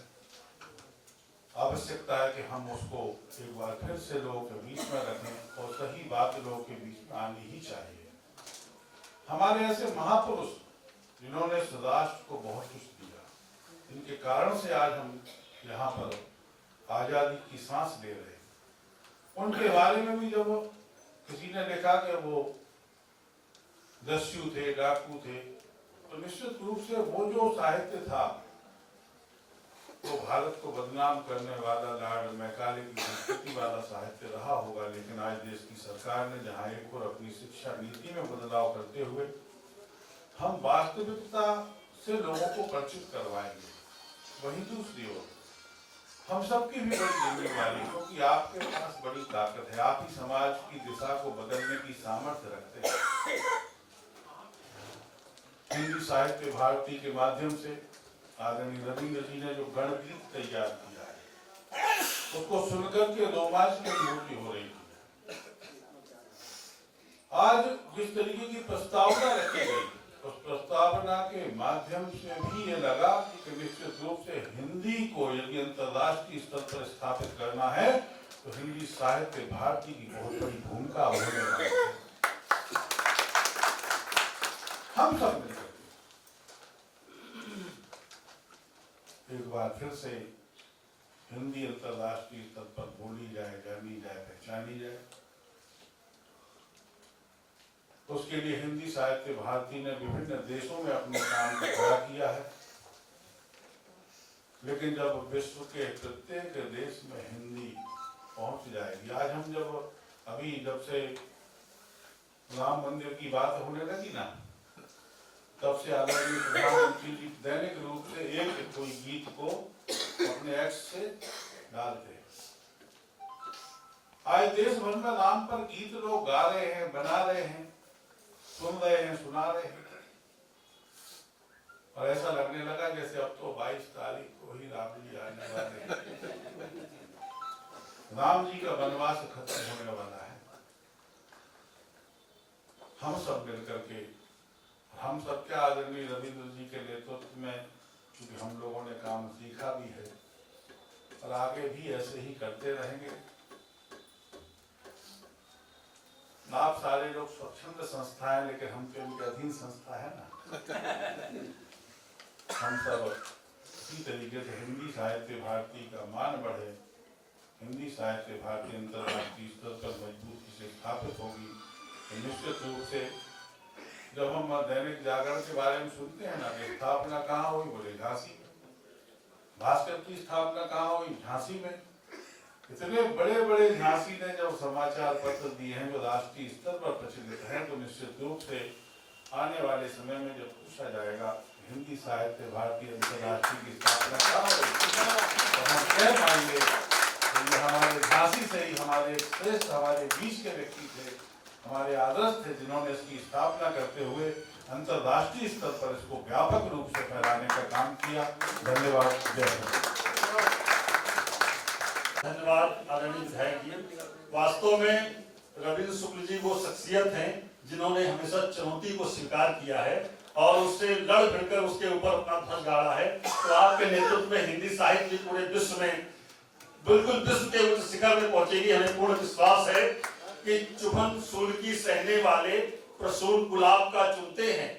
आवश्यकता है कि हम उसको एक बार फिर से लोगों के बीच में रखें और सही बात लोगों के बीच में आनी ही चाहिए। हमारे ऐसे महापुरुष जिन्होंने राष्ट्र को बहुत कुछ दिया, जिनके कारण से आज हम यहाँ पर आजादी की सांस ले रहे हैं, उनके बारे में भी जब किसी ने लिखा कि वो दस्यु थे, डाकू थे, तो निश्चित रूप से वो जो साहित्य था वो भारत को बदनाम करने वाला, लॉर्ड मैकाले की संस्कृति वाला साहित्य रहा होगा। लेकिन आज देश की सरकार ने जहाँ एक और अपनी शिक्षा नीति में बदलाव करते हुए हम वास्तविकता से लोगों को परिचित करवाएंगे, वहीं दूसरी ओर हम सबकी भी बड़ी जिम्मेवारी, क्योंकि आपके पास बड़ी ताकत है, आप ही समाज की दिशा को बदलने की सामर्थ्य रखते हैं। हिंदी साहित्य भारती के माध्यम से आदरणीय रविंद्र जी ने जो गणगीत तैयार किया है, उसको सुनकर के रोमांच की अनुभूति हो रही थी। आज जिस तरीके की प्रस्तावना रखी गई, उस प्रस्तावना के माध्यम से भी ये लगा कि निश्चित रूप से हिंदी को यदि अंतरराष्ट्रीय स्तर पर स्थापित करना है तो हिंदी साहित्य भारती की बहुत बड़ी भूमिका होने वाली है। हम सब मिलकर एक बार फिर से हिंदी अंतर्राष्ट्रीय स्तर पर बोली जाए, जानी जाए, पहचानी जाए। उसके लिए हिंदी साहित्य भारती ने विभिन्न देशों में अपने काम को खड़ा किया है, लेकिन जब विश्व के प्रत्येक देश में हिंदी पहुंच जाएगी, आज हम जब से राम मंदिर की बात होने लगी ना, तब से आदरणीय प्रधानमंत्री जी दैनिक रूप से एक कोई गीत को अपने एक्स से डालते हैं। आज देश भर में राम पर गीत लोग गा रहे हैं, बना रहे हैं, सुन रहे हैं, सुना रहे हैं, और ऐसा लगने लगा जैसे अब तो 22 तारीख को ही राम जी आने वाले हैं। राम जी का वनवास खत्म होने वाला है। हम सब मिलकर के, हम सबके आदरणीय रविंद्र जी के नेतृत्व में, क्योंकि हम लोगों ने काम सीखा भी है और आगे भी ऐसे ही करते रहेंगे। आप सारे लोग स्वच्छंद संस्था है, लेकिन हम तो इनके अधीन संस्था है ना। हम सब इसी तरीके से हिंदी साहित्य भारती का मान बढ़े, हिंदी साहित्य भारती अंतर्राष्ट्रीय स्तर पर मजबूती से स्थापित होगी। तो निश्चित रूप से जब हम दैनिक जागरण के बारे में सुनते हैं ना, कि स्थापना कहाँ हुई, बोले झांसी में। भास्कर की स्थापना कहाँ हुई, झांसी में। इतने बड़े बड़े झांसी ने जब समाचार पत्र दिए हैं जो राष्ट्रीय स्तर पर प्रचलित हैं, तो निश्चित रूप से आने वाले समय में जब पूछा जाएगा हिंदी साहित्य भारतीय अंतर्राष्ट्रीय की स्थापना कहाँ हुई, तो हम कह पाएंगे तो ये हमारे झांसी से ही हमारे श्रेष्ठ, हमारे बीच के व्यक्ति थे, हमारे आदर्श थे, जिन्होंने इसकी स्थापना करते हुए अंतर्राष्ट्रीय स्तर पर इसको व्यापक रूप से फैलाने का काम किया। धन्यवाद। जय हिंद। धन्यवाद आदरणीय विधायक जी। वास्तव में रविंद्र शुक्ल जी वो शख्सियत हैं जिन्होंने हमेशा चुनौती को स्वीकार किया है और उससे लड़ भिड़कर उसके ऊपर अपना ध्वज गाड़ा है। तो आपके नेतृत्व में हिंदी साहित्य पूरे विश्व में बिल्कुल विश्व के उच्च शिखर में पहुंचेगी। हमें पूर्ण विश्वास है कि चुभन सूल की सहने वाले प्रसून गुलाब का चुनते हैं,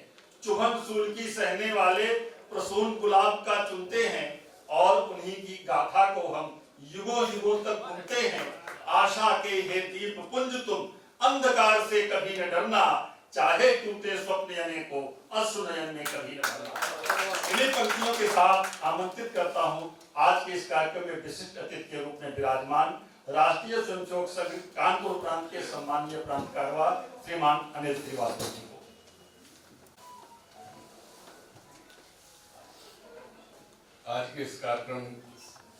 चुभन सूल की सहने वाले प्रसून गुलाब का चुनते हैं, और उन्हीं की गाथा को हम युगों युगों तक घूमते हैं। आशा के हे दीप पुंज तुम, अंधकार से कभी न डरना, चाहे टूटे स्वप्न अनेकों, अश्रु नयन में कभी न डरना। इन्हीं पंक्तियों के साथ आमंत्रित करता हूं आज के इस कार्यक्रम में विशिष्ट अतिथि के रूप में विराजमान राष्ट्रीय स्वयंसेवक संघ कानपुर प्रांत के सम्मानीय प्रांत कार्यवाह श्रीमान अनिल श्रीवास्तव जी को। आज के इस कार्यक्रम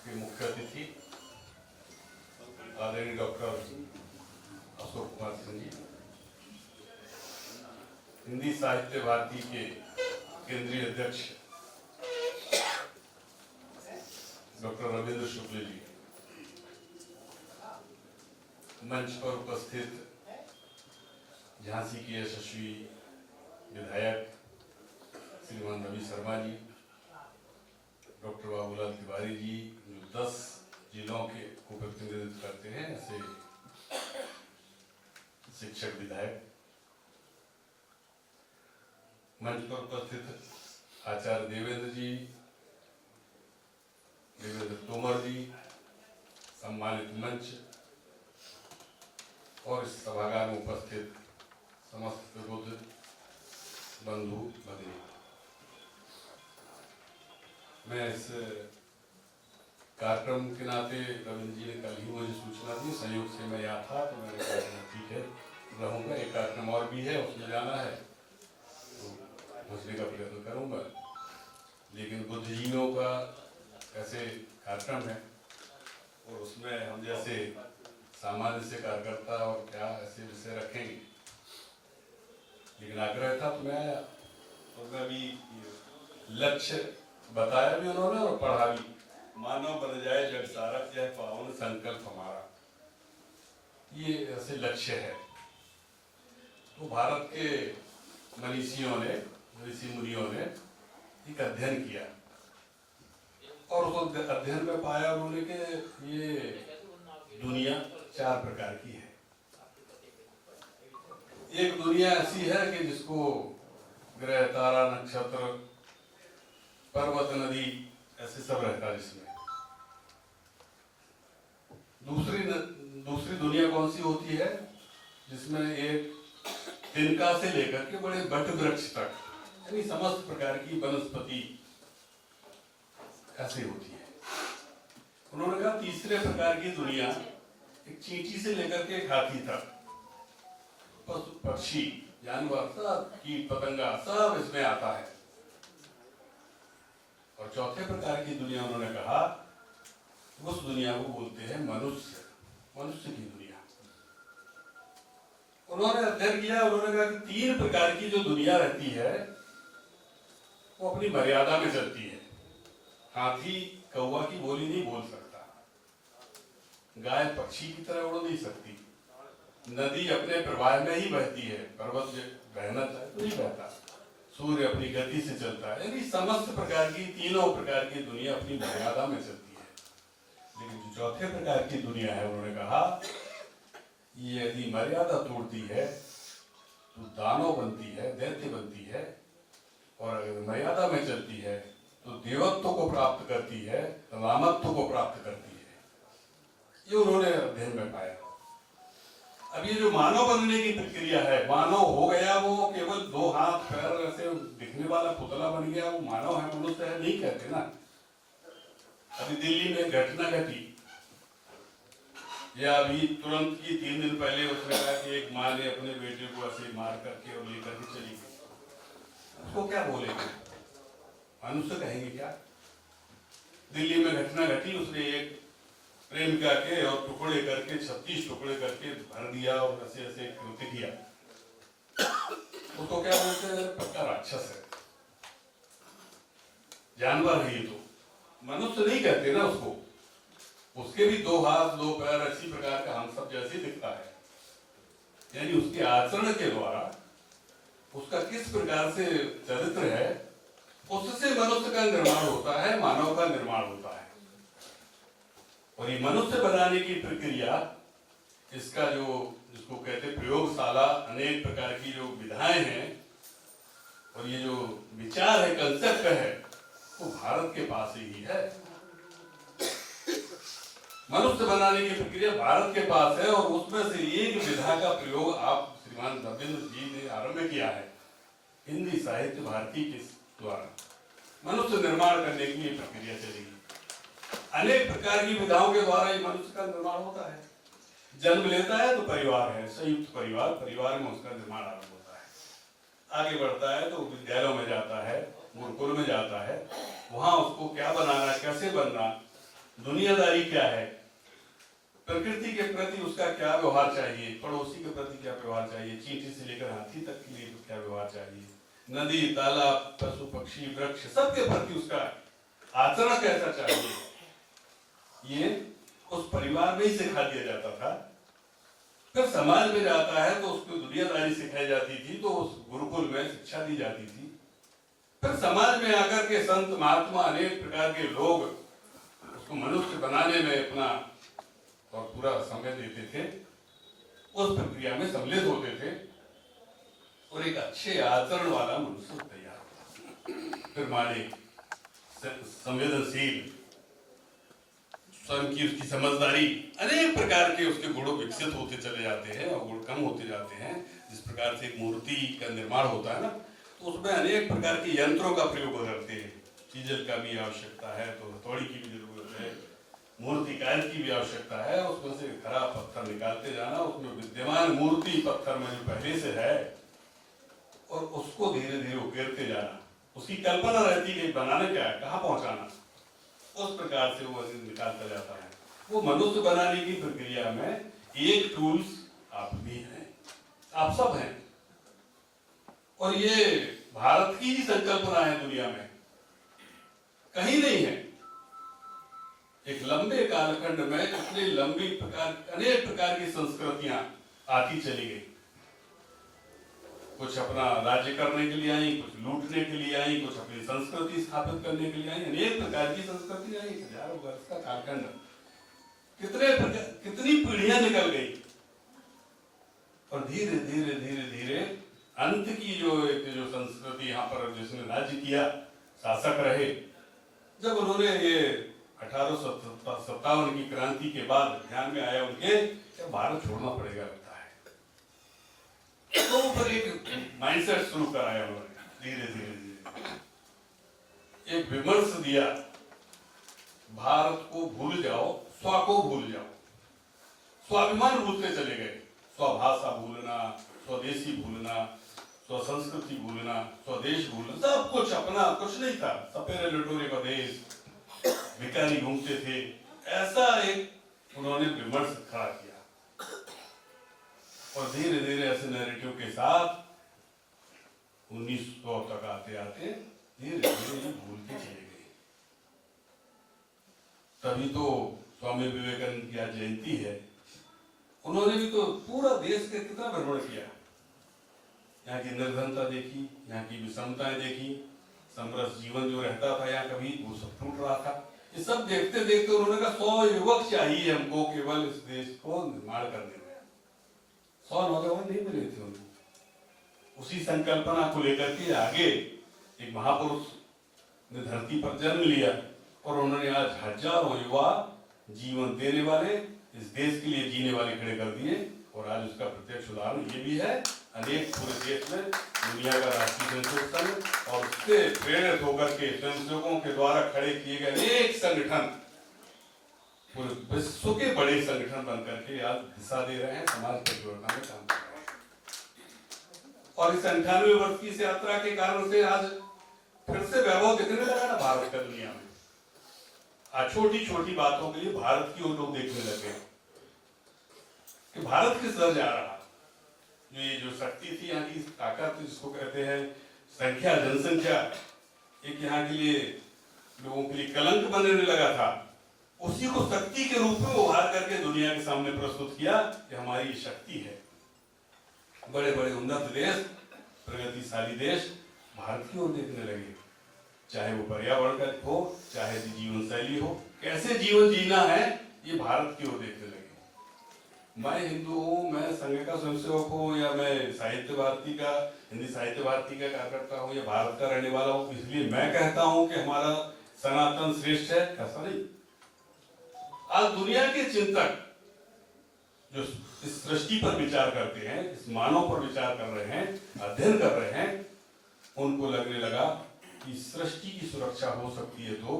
के मुख्य अतिथि आदरणीय डॉक्टर अशोक कुमार सिंह जी, हिंदी साहित्य भारती के केंद्रीय अध्यक्ष डॉक्टर रविंद्र शुक्ल जी, मंच पर उपस्थित झांसी के यशस्वी विधायक श्रीमान रवि शर्मा जी, डॉक्टर बाबूलाल तिवारी जी, जो 10 जिलों के को प्रतिनिधित्व करते हैं, ऐसे शिक्षक विधायक, मंच पर उपस्थित आचार्य देवेंद्र जी, देवेंद्र तोमर जी, सम्मानित मंच और इस सभागार में उपस्थित समस्त बुद्ध बंधु भगिनी, मैं इस कार्यक्रम के नाते रविंद्र जी ने कल ही मुझे सूचना दी, संयोग से मैं यहाँ था, तो मैंने कहा ठीक है रहूँगा, एक कार्यक्रम और भी है उसमें जाना है तो पहुँचने का प्रयत्न करूँगा। लेकिन बुद्धिजीवियों का ऐसे कार्यक्रम है और उसमें हम जैसे सामान्य से कार्यकर्ता और क्या ऐसे विषय रखेंगे, लेकिन आग्रह था तो मैं आया और मैं भी लक्ष्य बताया भी उन्होंने और पढ़ा भी, मानव बन जाए जग सारा, चाहे पावन संकल्प हमारा, ये ऐसे लक्ष्य है। तो भारत के मनीषियों ने, ऋषि मुनियों ने एक अध्ययन किया और उस अध्ययन में पाया उन्होंने कि ये दुनिया 4 प्रकार की है। एक दुनिया ऐसी है कि जिसको ग्रह, तारा, नक्षत्र, पर्वत, नदी ऐसे सब रहता जिसमें। दूसरी दुनिया कौन सी होती है? जिसमें एक तिनका से लेकर के बड़े बट वृक्ष तक, यानी समस्त प्रकार की वनस्पति ऐसी होती है। उन्होंने कहा तीसरे प्रकार की दुनिया एक चींटी से लेकर के एक हाथी तक, पशु पक्षी जानवर सब, कीट पतंगा सब इसमें आता है। और चौथे प्रकार की दुनिया उन्होंने कहा, उस दुनिया को बोलते हैं मनुष्य, मनुष्य की दुनिया। उन्होंने अध्ययन किया, उन्होंने कहा कि 3 प्रकार की जो दुनिया रहती है वो अपनी मर्यादा में चलती है। हाथी कौवा की बोली नहीं बोल सकता, गाय पक्षी की तरह उड़ नहीं सकती, नदी अपने प्रवाह में ही बहती है, पर्वत बहना चाहे तो नहीं बहता, सूर्य अपनी गति से चलता है। यानी समस्त प्रकार की, तीनों प्रकार की दुनिया अपनी मर्यादा में चलती है। लेकिन जो चौथे प्रकार की दुनिया है, उन्होंने कहा ये यदि मर्यादा तोड़ती है तो दानव बनती है, दैत्य बनती है, और अगर मर्यादा में चलती है तो देवत्व को प्राप्त करती है, रामत्व को प्राप्त करती है। ये उन्होंने अध्ययन में पाया। अब ये जो मानव बनने की प्रक्रिया है, मानव हो गया वो केवल 2 हाथ पैर ऐसे दिखने वाला पुतला बन गया, वो मानव है, मनुष्य है नहीं कहते ना। अभी दिल्ली में घटना घटी, या अभी तुरंत की 3 दिन पहले उसने कहा कि एक माँ ने अपने बेटे को ऐसे मार करके और लेकर के चली गई। उसको क्या बोलेंगे? मनुष्य कहेंगे क्या? दिल्ली में घटना घटी, उसने एक प्रेमिका के और टुकड़े करके 36 टुकड़े करके भर दिया और ऐसे ऐसे कृत्य किया। उसको क्या बोलते हैं? पक्का राक्षस है, जानवर है ये तो, मनुष्य नहीं कहते ना उसको। उसके भी 2 हाथ 2 पैर इसी प्रकार का हम सब जैसे दिखता है। यानी उसके आचरण के द्वारा उसका किस प्रकार से चरित्र है, उससे मनुष्य का निर्माण होता है, मानव का निर्माण होता है। और ये मनुष्य बनाने की प्रक्रिया, इसका जो जिसको कहते प्रयोगशाला, अनेक प्रकार की जो विधाएं हैं और ये जो विचार है, कंसेप्ट है, वो भारत के पास ही है। मनुष्य बनाने की प्रक्रिया भारत के पास है, और उसमें से एक विधा का प्रयोग आप श्रीमान रविंद्र जी ने आरंभ किया है हिंदी साहित्य भारती के द्वारा। मनुष्य निर्माण करने की ये प्रक्रिया चलेगी। अनेक प्रकार की विधाओं के द्वारा ये मनुष्य का निर्माण होता है। जन्म लेता है तो परिवार है, संयुक्त परिवार, परिवार में उसका निर्माण आरंभ होता है। आगे बढ़ता है तो विद्यालयों में जाता है, गुरुकुल में जाता है, वहां उसको क्या बनाना, कैसे बनना, दुनियादारी क्या है, प्रकृति के प्रति उसका क्या व्यवहार चाहिए, पड़ोसी के प्रति क्या व्यवहार चाहिए, चींटी से लेकर हाथी तक के लिए क्या व्यवहार चाहिए, नदी तालाब पशु पक्षी वृक्ष सबके प्रति उसका आचरण कैसा चाहिए, ये उस परिवार में ही सिखा दिया जाता था। फिर समाज में जाता है तो उसको दुनियादारी सिखाई जाती थी, तो उस गुरुकुल में शिक्षा दी जाती थी। फिर समाज में आकर के संत महात्मा अनेक प्रकार के लोग उसको मनुष्य बनाने में अपना और पूरा समय देते थे, उस प्रक्रिया में सम्मिलित होते थे और एक अच्छे आचरण वाला मनुष्य तैयार होता। फिर माने संवेदनशील, स्वयं की उसकी समझदारी, अनेक प्रकार के उसके गुण विकसित होते चले जाते हैं और गुण कम होते जाते हैं। जिस प्रकार से एक मूर्ति का निर्माण होता है ना, तो उसमें अनेक प्रकार के यंत्रों का प्रयोग करते हैं। चीजल का भी आवश्यकता है तो हथौड़ी की भी जरूरत है, मूर्तिकार की भी आवश्यकता है। उसमें से खराब पत्थर निकालते जाना, उसमें विद्यमान मूर्ति पत्थर में जो पहले से है और उसको धीरे धीरे उकेरते जाना। उसकी कल्पना रहती है कि बनाने क्या है, कहाँ पहुंचाना, उस प्रकार से वो निकालता जाता है। वो मनुष्य बनाने की प्रक्रिया में एक टूल्स आप भी हैं, आप सब हैं। और ये भारत की ही संकल्पना है, दुनिया में कहीं नहीं है। एक लंबे कालखंड में इतनी लंबी प्रकार अनेक प्रकार की संस्कृतियां आती चली गई। कुछ अपना राज्य करने के लिए आई, कुछ लूटने के लिए आई, कुछ अपनी संस्कृति स्थापित करने के लिए आई। अनेक प्रकार की संस्कृति आई, हजारों वर्ष का कालखंड, कितनी पीढ़ियां निकल गई और धीरे धीरे धीरे धीरे अंत की जो संस्कृति यहाँ पर जिसने राज्य किया, शासक रहे, जब उन्होंने ये 1857 की क्रांति के बाद ध्यान में आया उनके कि भारत छोड़ना पड़ेगा लगता है, तो फिर एक माइंडसेट शुरू कराया उन्होंने धीरे धीरे एक विमर्श दिया, भारत को भूल जाओ, स्व को भूल जाओ, स्वाभिमान भूलते चले गए, स्वभाषा भूलना, स्वदेशी भूलना, स्वसंस्कृति भूलना, स्वदेश भूलना, सब कुछ अपना, कुछ नहीं था, सपेरे लुटोरे का देश, भिखारी घूमते थे, ऐसा एक उन्होंने विमर्श खड़ा किया। और धीरे धीरे ऐसे नैरेटिव के साथ 1900 तक आते आते धीरे धीरे ये भूलते चले गए। तभी तो स्वामी विवेकानंद की आज जयंती है। उन्होंने भी तो पूरा देश का कितना भ्रमण किया, यहाँ की निर्धनता देखी, यहाँ की विषमताएं देखी, समरस जीवन जो रहता था यहाँ कभी वो सब टूट रहा था। ये सब देखते देखते उन्होंने कहा 100 युवक चाहिए हमको केवल इस देश को निर्माण करने में। 100 नौजवान नहीं मिले थे उनको। उसी संकल्पना को लेकर के आगे एक महापुरुष ने धरती पर जन्म लिया और उन्होंने आज हजारों युवा जीवन देने वाले, इस देश के लिए जीने वाले खड़े कर दिए। और आज उसका प्रत्यक्ष उदाहरण ये भी है, अनेक पूरे देश में दुनिया का राष्ट्रीय स्वयंसेवक संघ और उससे प्रेरित होकर के स्वयंसेवकों के द्वारा खड़े किए गए अनेक संगठन पूरे विश्व के बड़े संगठन बनकर के आज दिशा दे रहे हैं, समाज परिवर्तन में काम कर रहे हैं। और इस 98 वर्ष की इस यात्रा के कारण से आज फिर से वैभव दिखने लगा ना भारत का दुनिया में। आज छोटी छोटी बातों के लिए भारत की ओर लोग देखने लगे कि भारत किस तरह जा रहा, ये जो शक्ति थी, यहाँ की ताकत जिसको कहते हैं संख्या, जनसंख्या, एक यहाँ के लिए लोगों के लिए कलंक बनने लगा था, उसी को शक्ति के रूप में उभार करके दुनिया के सामने प्रस्तुत किया कि हमारी शक्ति है। बड़े बड़े उन्नत देश, प्रगतिशाली देश भारत की ओर देखने लगे, चाहे वो पर्यावरण का हो, चाहे जीवन शैली हो, कैसे जीवन जीना है, ये भारत की ओर देखने लगे। मैं हिंदू हूँ, मैं संघ का स्वयंसेवक हूँ, या मैं साहित्य भारती का, हिंदी साहित्य भारती का कार्यकर्ता हूँ, या भारत का रहने वाला हूँ, इसलिए मैं कहता हूँ कि हमारा सनातन श्रेष्ठ है, ऐसा नहीं। आज दुनिया के चिंतक जो इस सृष्टि पर विचार करते हैं, इस मानव पर विचार कर रहे हैं, अध्ययन कर रहे हैं, उनको लगने लगा कि सृष्टि की सुरक्षा हो सकती है तो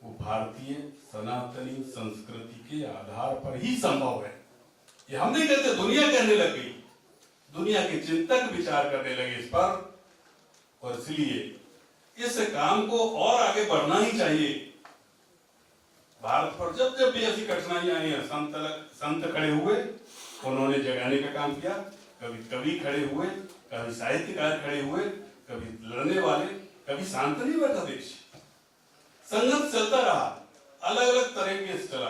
वो भारतीय सनातनी संस्कृति के आधार पर ही संभव है। ये हम नहीं कहते, दुनिया कहने लग गई, दुनिया के चिंतक विचार करने लगे इस पर, और इसलिए इस काम को और आगे बढ़ना ही चाहिए। भारत पर जब जब भी ऐसी कठिनाइयां आई हैं, संत खड़े हुए, उन्होंने जगाने का काम किया, कभी कवि खड़े हुए, कभी साहित्यकार खड़े हुए, कभी लड़ने वाले, कभी शांत नहीं बैठा देश, संघर्ष चलता रहा, अलग अलग तरीके से चला।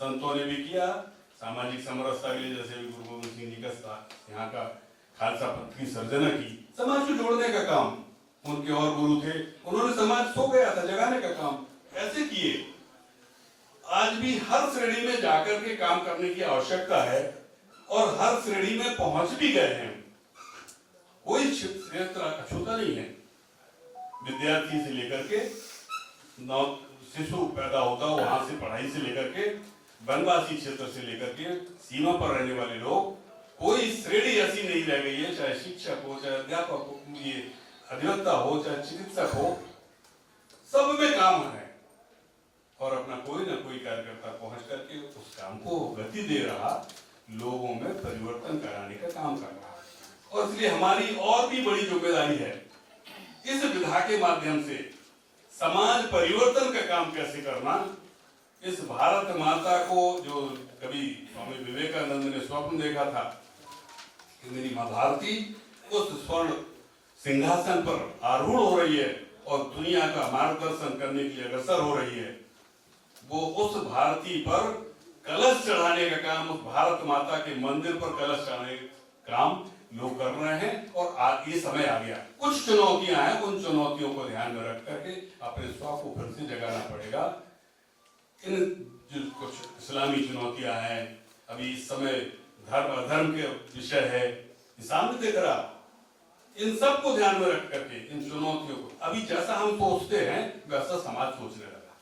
संतों ने भी किया सामाजिक समरसता के लिए, जैसे गुरु गोविंद सिंह जी का यहाँ का खालसा पंथ की सर्जना की, समाज को जोड़ने का काम, उनके और गुरु थे, उन्होंने समाज सो गया था, जगाने का काम ऐसे किए। आज भी हर श्रेणी में जाकर के काम करने की आवश्यकता है और हर श्रेणी में पहुंच भी गए हैं, कोई क्षेत्र अछूता नहीं है। विद्यार्थी से लेकर के शिशु पैदा होता वहां से पढ़ाई से लेकर के वनवासी क्षेत्र से लेकर के सीमा पर रहने वाले लोग, कोई श्रेणी ऐसी नहीं रह गई है, चाहे शिक्षक हो, चाहे अध्यापक हो, ये अधिवक्ता हो, चाहे चिकित्सक हो, सब में काम है। और अपना कोई ना कोई कार्यकर्ता पहुंच करके उस काम को गति दे रहा, लोगों में परिवर्तन कराने का काम कर रहा। और इसलिए हमारी और भी बड़ी जिम्मेदारी है, इस विधा के माध्यम से समाज परिवर्तन का काम कैसे करना। इस भारत माता को, जो कभी स्वामी विवेकानंद ने स्वप्न देखा था कि मेरी मां भारती उस स्वर्ण सिंहासन पर आरूढ़ हो रही है और दुनिया का मार्गदर्शन करने के लिए अग्रसर हो रही है, वो उस भारती पर कलश चढ़ाने का काम, उस भारत माता के मंदिर पर कलश चढ़ाने का काम लोग कर रहे हैं। और आज ये समय आ गया, कुछ चुनौतियां हैं, उन चुनौतियों को ध्यान में रख करके अपने स्व को फिर से जगाना पड़ेगा। इन जो कुछ इस्लामी चुनौतियां हैं, अभी इस समय धर्म अधर्म के विषय है, सामने दिख रहा, इन सब को ध्यान में रख करके इन चुनौतियों को, अभी जैसा हम सोचते हैं वैसा समाज सोचने लगा,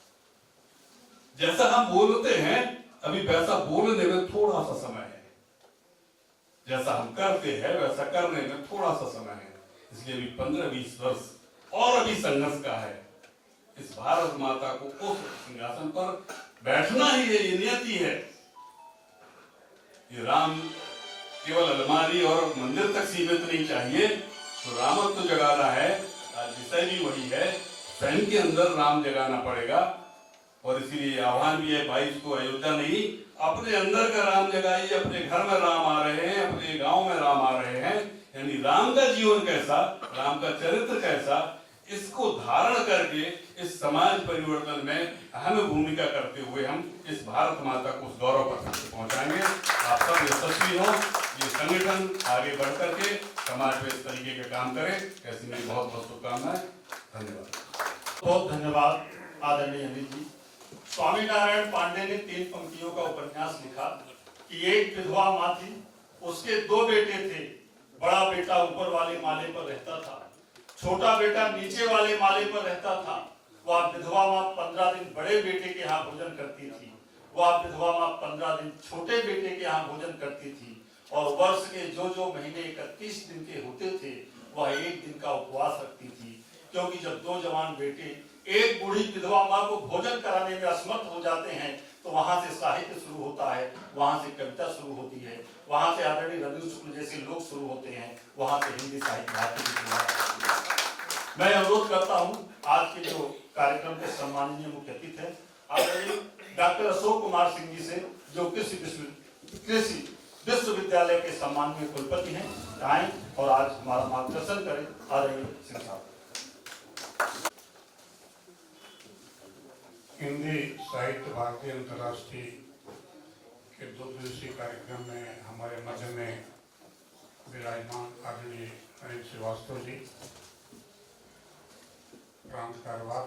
जैसा हम बोलते हैं अभी वैसा बोलने में थोड़ा सा समय है, जैसा हम करते हैं वैसा करने में थोड़ा सा समय है। इसलिए अभी 15-20 वर्ष और अभी संघर्ष का है। इस भारत माता को उस सिंहासन पर बैठना ही है, ये नियति है। ये राम केवल अलमारी और मंदिर तक सीमित नहीं चाहिए, तो रामत्व जगाना है। आज विषय भी वही है, स्वयं के अंदर राम जगाना पड़ेगा। और इसीलिए आह्वान भी है 22 को अयोध्या नहीं, अपने अंदर का राम जगाइए। अपने घर में राम आ रहे हैं, अपने गांव में राम आ रहे हैं, यानी राम का जीवन कैसा, राम का चरित्र कैसा, इसको धारण करके इस समाज परिवर्तन में अहम भूमिका करते हुए हम इस भारत माता को उस गौरव पर पहुंचाएंगे। आप सब यशस्वी हो, ये संगठन आगे बढ़ करके समाज में इस तरीके के काम करे, ऐसी मेरी बहुत बहुत शुभकामनाएं। धन्यवाद। बहुत धन्यवाद आदरणीय अनिल जी। स्वामी नारायण पांडे ने 3 पंक्तियों का उपन्यास लिखा कि एक विधवा माँ थी, उसके 2 बेटे थे। बड़ा बेटा ऊपर वाले माले पर रहता था, छोटा बेटा नीचे वाले माले पर रहता था। वह विधवा माँ 15 दिन बड़े बेटे के यहाँ भोजन करती थी, वह विधवा माँ 15 दिन छोटे बेटे के यहाँ भोजन करती थी। और वर्ष के जो महीने 31 दिन के होते थे, वह 1 दिन का उपवास रखती थी। क्योंकि जब 2 जवान बेटे एक बूढ़ी विधवा माँ को भोजन कराने में असमर्थ हो जाते हैं, तो वहां से साहित्य शुरू होता है, वहां से कविता शुरू होती है, वहां से आदरणीय रवि शुक्ल जैसे लोग शुरू होते हैं, वहां से हिंदी साहित्य भारती की शुरुआत होती है। मैं अनुरोध करता हूं आज के जो कार्यक्रम के सम्माननीय मुख्य अतिथि है आदरणीय डॉक्टर अशोक कुमार सिंह जी से, जो कृषि विश्वविद्यालय के सम्माननीय कुलपति हैं, आए और आज हमारा मार्गदर्शन करें। आदरणीय सिंह साहब। हिंदी साहित्य भारती अंतर्राष्ट्रीय के 2 दिवसीय कार्यक्रम में हमारे मध्य में विराजमान आदरणीय अनिल श्रीवास्तव जी, प्रांत कारवार,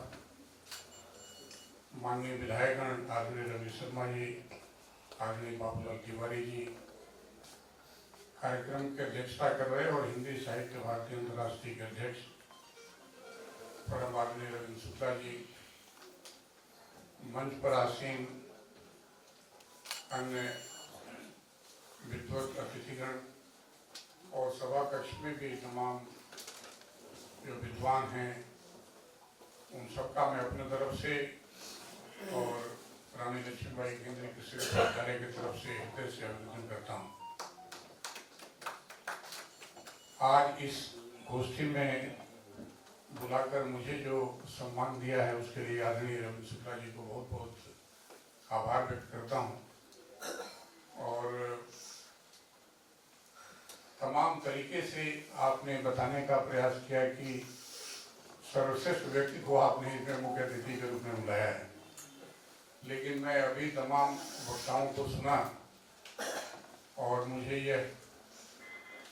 माननीय विधायकगण आदरणीय रवि शर्मा जी, आदरणीय बाबूलाल तिवारी जी कार्यक्रम की अध्यक्षता कर रहे, और हिंदी साहित्य भारती अंतर्राष्ट्रीय के अध्यक्ष परम आदरणीय रवि शुक्ला जी, मंच पर आसीन अन्य विद्वत अतिथिगण और सभा कक्ष में भी तमाम जो विद्वान हैं, उन सबका मैं अपने तरफ से और रानी लक्ष्मीबाई केंद्रीय कृषि विश्वविद्यालय की तरफ से हृदय से अभिनंदन करता हूँ। आज इस गोष्ठी में बुलाकर मुझे जो सम्मान दिया है, उसके लिए आदरणीय रवि शुक्ला जी को बहुत बहुत आभार व्यक्त करता हूँ। और तमाम तरीके से आपने बताने का प्रयास किया कि सर्वश्रेष्ठ व्यक्ति को आपने इसमें मुख्य अतिथि के रूप में बुलाया है, लेकिन मैं अभी तमाम वक्ताओं को सुना और मुझे यह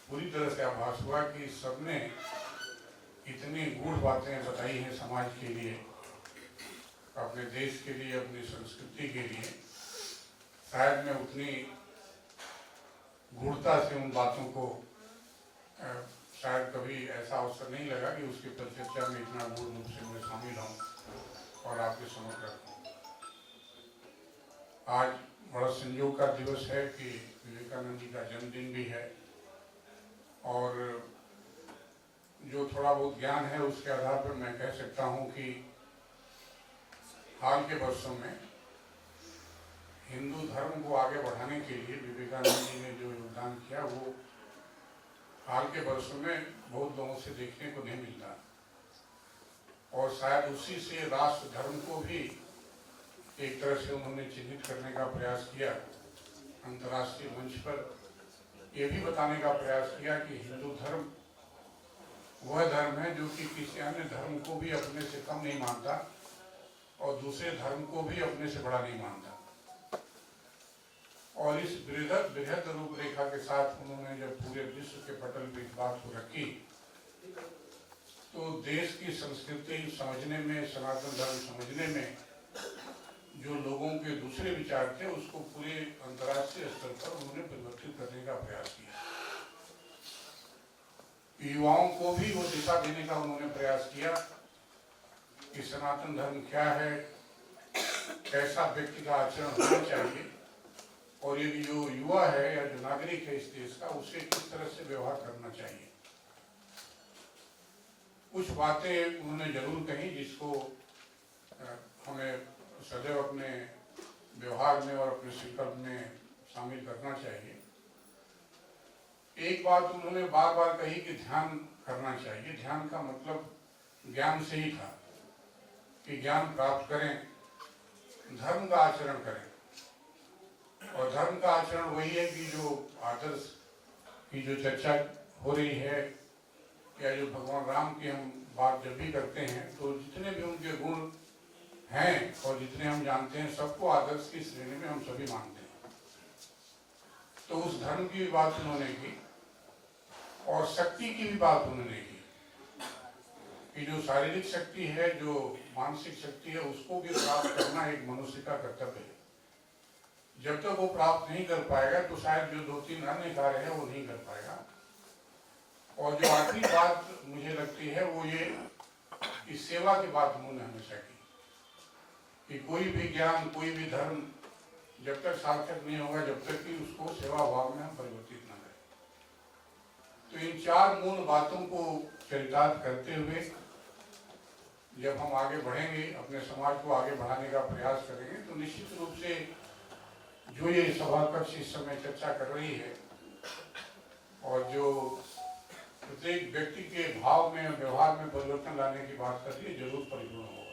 पूरी तरह से आभास हुआ कि सबने इतनी गूढ़ बातें बताई हैं समाज के लिए, अपने देश के लिए, अपनी संस्कृति के लिए। शायद मैं उतनी गूढ़ता से उन बातों को शायद कभी ऐसा अवसर नहीं लगा कि उसकी परिचर्चा में इतना गूढ़ रूप से मैं शामिल हूँ और आपके समक्ष रखूँ। आज बड़ा संयोग का दिवस है कि विवेकानंद जी का जन्मदिन भी है, और जो थोड़ा बहुत ज्ञान है उसके आधार पर मैं कह सकता हूँ कि हाल के वर्षों में हिंदू धर्म को आगे बढ़ाने के लिए विवेकानंद जी ने जो योगदान किया, वो हाल के वर्षों में बहुत लोगों से देखने को नहीं मिलता, और शायद उसी से राष्ट्र धर्म को भी एक तरह से उन्होंने चिन्हित करने का प्रयास किया। अंतर्राष्ट्रीय मंच पर ये भी बताने का प्रयास किया कि हिंदू धर्म वह धर्म है जो कि किसी अन्य धर्म को भी अपने से कम नहीं मानता और दूसरे धर्म को भी अपने से बड़ा नहीं मानता। और इस बृहद रूपरेखा के साथ उन्होंने जब पूरे विश्व के पटल पर इस बात को रखी, तो देश की संस्कृति समझने में, सनातन धर्म समझने में जो लोगों के दूसरे विचार थे, उसको पूरे अंतर्राष्ट्रीय स्तर पर उन्होंने परिवर्तित करने का प्रयास किया। युवाओं को भी वो दिशा देने का उन्होंने प्रयास किया कि सनातन धर्म क्या है, कैसा व्यक्ति का आचरण होना चाहिए, और ये जो युवा है या जो नागरिक है इस देश का, उससे किस तरह से व्यवहार करना चाहिए। कुछ बातें उन्होंने जरूर कही जिसको हमें सदैव अपने व्यवहार में और अपने संकल्प में शामिल करना चाहिए। एक बात उन्होंने बार बार कही कि ध्यान करना चाहिए। ध्यान का मतलब ज्ञान से ही था कि ज्ञान प्राप्त करें, धर्म का आचरण करें। और धर्म का आचरण वही है कि जो आदर्श की जो चर्चा हो रही है, या जो भगवान राम की हम बात जब भी करते हैं तो जितने भी उनके गुण हैं और जितने हम जानते हैं, सबको आदर्श की श्रेणी में हम सभी मानते हैं। तो उस धर्म की भी बात उन्होंने की और शक्ति की भी बात उन्होंने की कि जो शारीरिक शक्ति है, जो मानसिक शक्ति है, उसको भी प्राप्त करना एक मनुष्य का कर्तव्य है। जब तक वो प्राप्त नहीं कर पाएगा तो शायद जो 2-3 अन्य कार्य है वो नहीं कर पाएगा। और जो आखिरी बात मुझे लगती है वो ये कि सेवा की बात उन्होंने हमेशा की कि कोई भी ज्ञान, कोई भी धर्म जब तक सार्थक नहीं होगा जब तक कि उसको सेवा भाव में हम परिवर्तित न करें। तो इन 4 मूल बातों को चरितार्थ करते हुए जब हम आगे बढ़ेंगे, अपने समाज को आगे बढ़ाने का प्रयास करेंगे, तो निश्चित रूप से जो ये सभा कक्ष इस समय चर्चा कर रही है और जो प्रत्येक व्यक्ति के भाव में, व्यवहार में परिवर्तन लाने की बात कर रही है, जरूर परिपूर्ण होगा।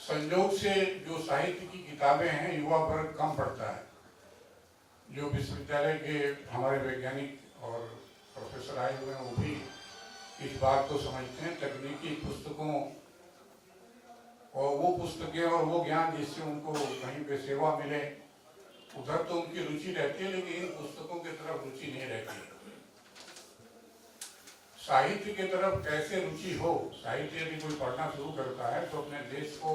संयोग से जो साहित्य की किताबें हैं युवा वर्ग कम पढ़ता है। जो विश्वविद्यालय के हमारे वैज्ञानिक और प्रोफेसर आए हुए हैं वो भी इस बात को समझते हैं। तकनीकी पुस्तकों और वो पुस्तकें और वो ज्ञान जिससे उनको कहीं पे सेवा मिले, उधर तो उनकी रुचि रहती है, लेकिन इन पुस्तकों की तरफ रुचि नहीं रहती। साहित्य की तरफ कैसे रुचि हो, साहित्य यदि कोई पढ़ना शुरू करता है तो अपने देश को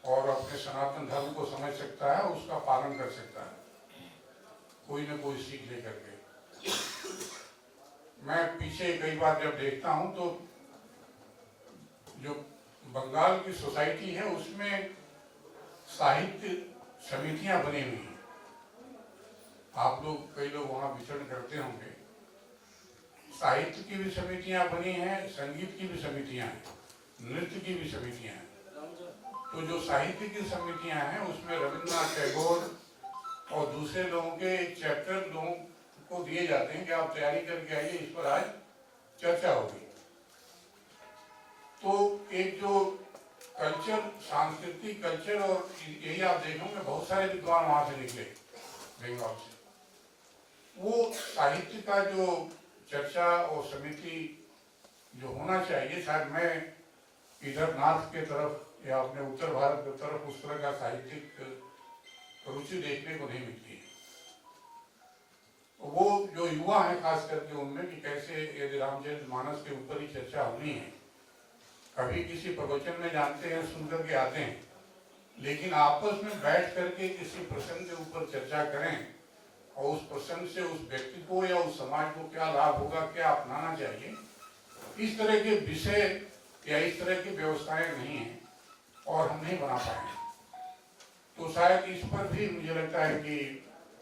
और अपने सनातन धर्म को समझ सकता है, उसका पालन कर सकता है, कोई न कोई सीख लेकर के। मैं पीछे कई बार जब देखता हूं तो जो बंगाल की सोसाइटी है उसमें साहित्य समितियां बनी हुई हैं। आप लोग, कई लोग वहां विचरण करते होंगे। साहित्य की भी समितियां बनी हैं, संगीत की भी समितियां हैं, नृत्य की भी समितियां हैं। तो जो साहित्य की समितियां हैं उसमें रविन्द्रनाथ टैगोर और दूसरे लोगों के चैप्टर लोगों को दिए जाते हैं कि आप तैयारी करके आइए, इस पर आज चर्चा होगी। तो एक जो कल्चर, सांस्कृतिक कल्चर, और यही आप देखोगे बहुत सारे विद्वान वहां से निकले बंगाल से। वो साहित्य का जो चर्चा और समिति जो होना चाहिए, शायद मैं इधर नॉर्थ के तरफ या अपने उत्तर भारत की तरफ उस तरह का साहित्यिक रुचि देखने को नहीं मिलती है। वो जो युवा है खास करके उनमें कि कैसे यदि रामचरितमानस के ऊपर ही चर्चा होनी है, कभी किसी प्रवचन में जानते हैं सुन करके आते हैं, लेकिन आपस में बैठ करके किसी प्रसंग के ऊपर चर्चा करें और उस प्रसंग से उस व्यक्ति को या उस समाज को क्या लाभ होगा, क्या अपनाना चाहिए, इस तरह के विषय या इस तरह की व्यवस्थाएं नहीं है और हम नहीं बना पाए। तो शायद इस पर भी मुझे लगता है कि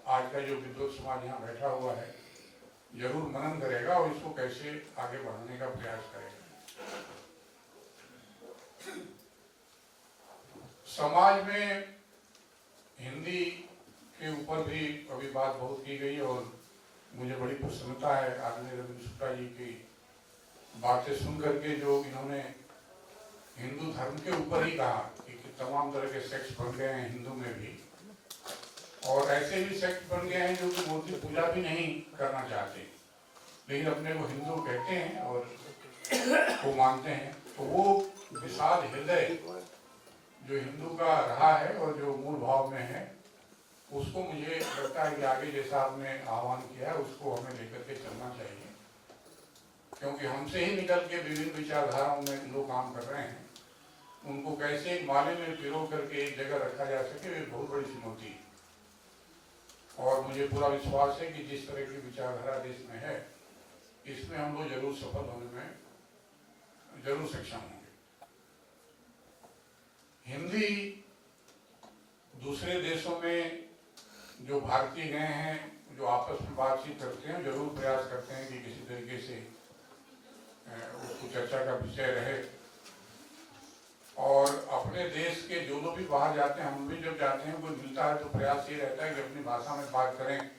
आज का जो विद्वत समाज यहाँ बैठा हुआ है जरूर मनन करेगा और इसको कैसे आगे बढ़ाने का प्रयास करेगा। समाज में हिंदी के ऊपर भी कभी बात बहुत की गई और मुझे बड़ी प्रसन्नता है आदरणीय रविंद्र शुक्ला जी की बातें सुन करके, जो इन्होंने हिंदू धर्म के ऊपर ही कहा कि तमाम तरह के सेक्ट बन गए हैं हिंदू में भी, और ऐसे भी सेक्ट बन गए हैं जो कि मूर्ति पूजा भी नहीं करना चाहते लेकिन अपने को हिंदू कहते हैं और वो मानते हैं। तो वो विशाल हृदय जो हिंदू का रहा है और जो मूल भाव में है, उसको मुझे लगता है कि आगे जैसा आपने आह्वान किया है उसको हमें लेकर के चलना चाहिए, क्योंकि हमसे ही निकल के विभिन्न विचारधाराओं में लोग काम कर रहे हैं। उनको कैसे एक माले में पिरो करके एक जगह रखा जा सके, ये बहुत बड़ी चुनौती है। और मुझे पूरा विश्वास है कि जिस तरह की विचारधारा देश में है, इसमें हम लोग जरूर सफल होने में जरूर सक्षम होंगे। हिंदी दूसरे देशों में जो भारतीय गए हैं, जो आपस में बातचीत करते हैं, जरूर प्रयास करते हैं कि किसी तरीके से उसको चर्चा का विषय रहे। और अपने देश के जो लोग भी बाहर जाते हैं, हम भी जब जाते हैं, कोई मिलता है तो प्रयास ये रहता है कि अपनी भाषा में बात करें,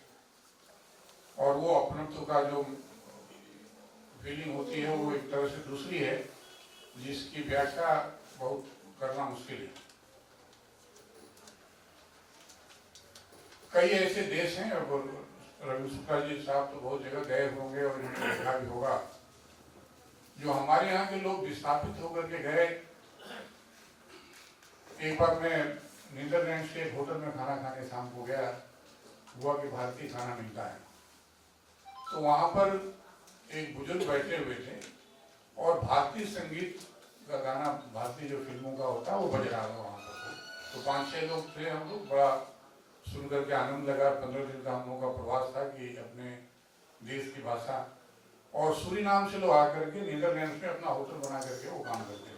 और वो अपनत्व का जो फीलिंग होती है वो एक तरह से दूसरी है, जिसकी व्याख्या बहुत करना मुश्किल है। कई ऐसे देश हैं, और रवि शुक्ला जी साहब तो बहुत जगह गए होंगे और इनको देखा भी होगा, जो हमारे यहाँ के लोग विस्थापित होकर के गए। एक बार मैं नीदरलैंड के एक होटल में खाना खाने शाम को गया, हुआ कि भारतीय खाना मिलता है, तो वहाँ पर एक बुजुर्ग बैठे हुए थे और भारतीय संगीत का गाना, भारतीय जो फिल्मों का होता है वो बज रहा था वहाँ पर। तो 5-6 लोग थे हम लोग, बड़ा सुनकर के आनंद लगा। 15 दिन का हम लोगों का प्रवास था कि अपने देश की भाषा, और सूरीनाम से लोग आकर के नीदरलैंड में अपना होटल बना करके वो काम करते थे।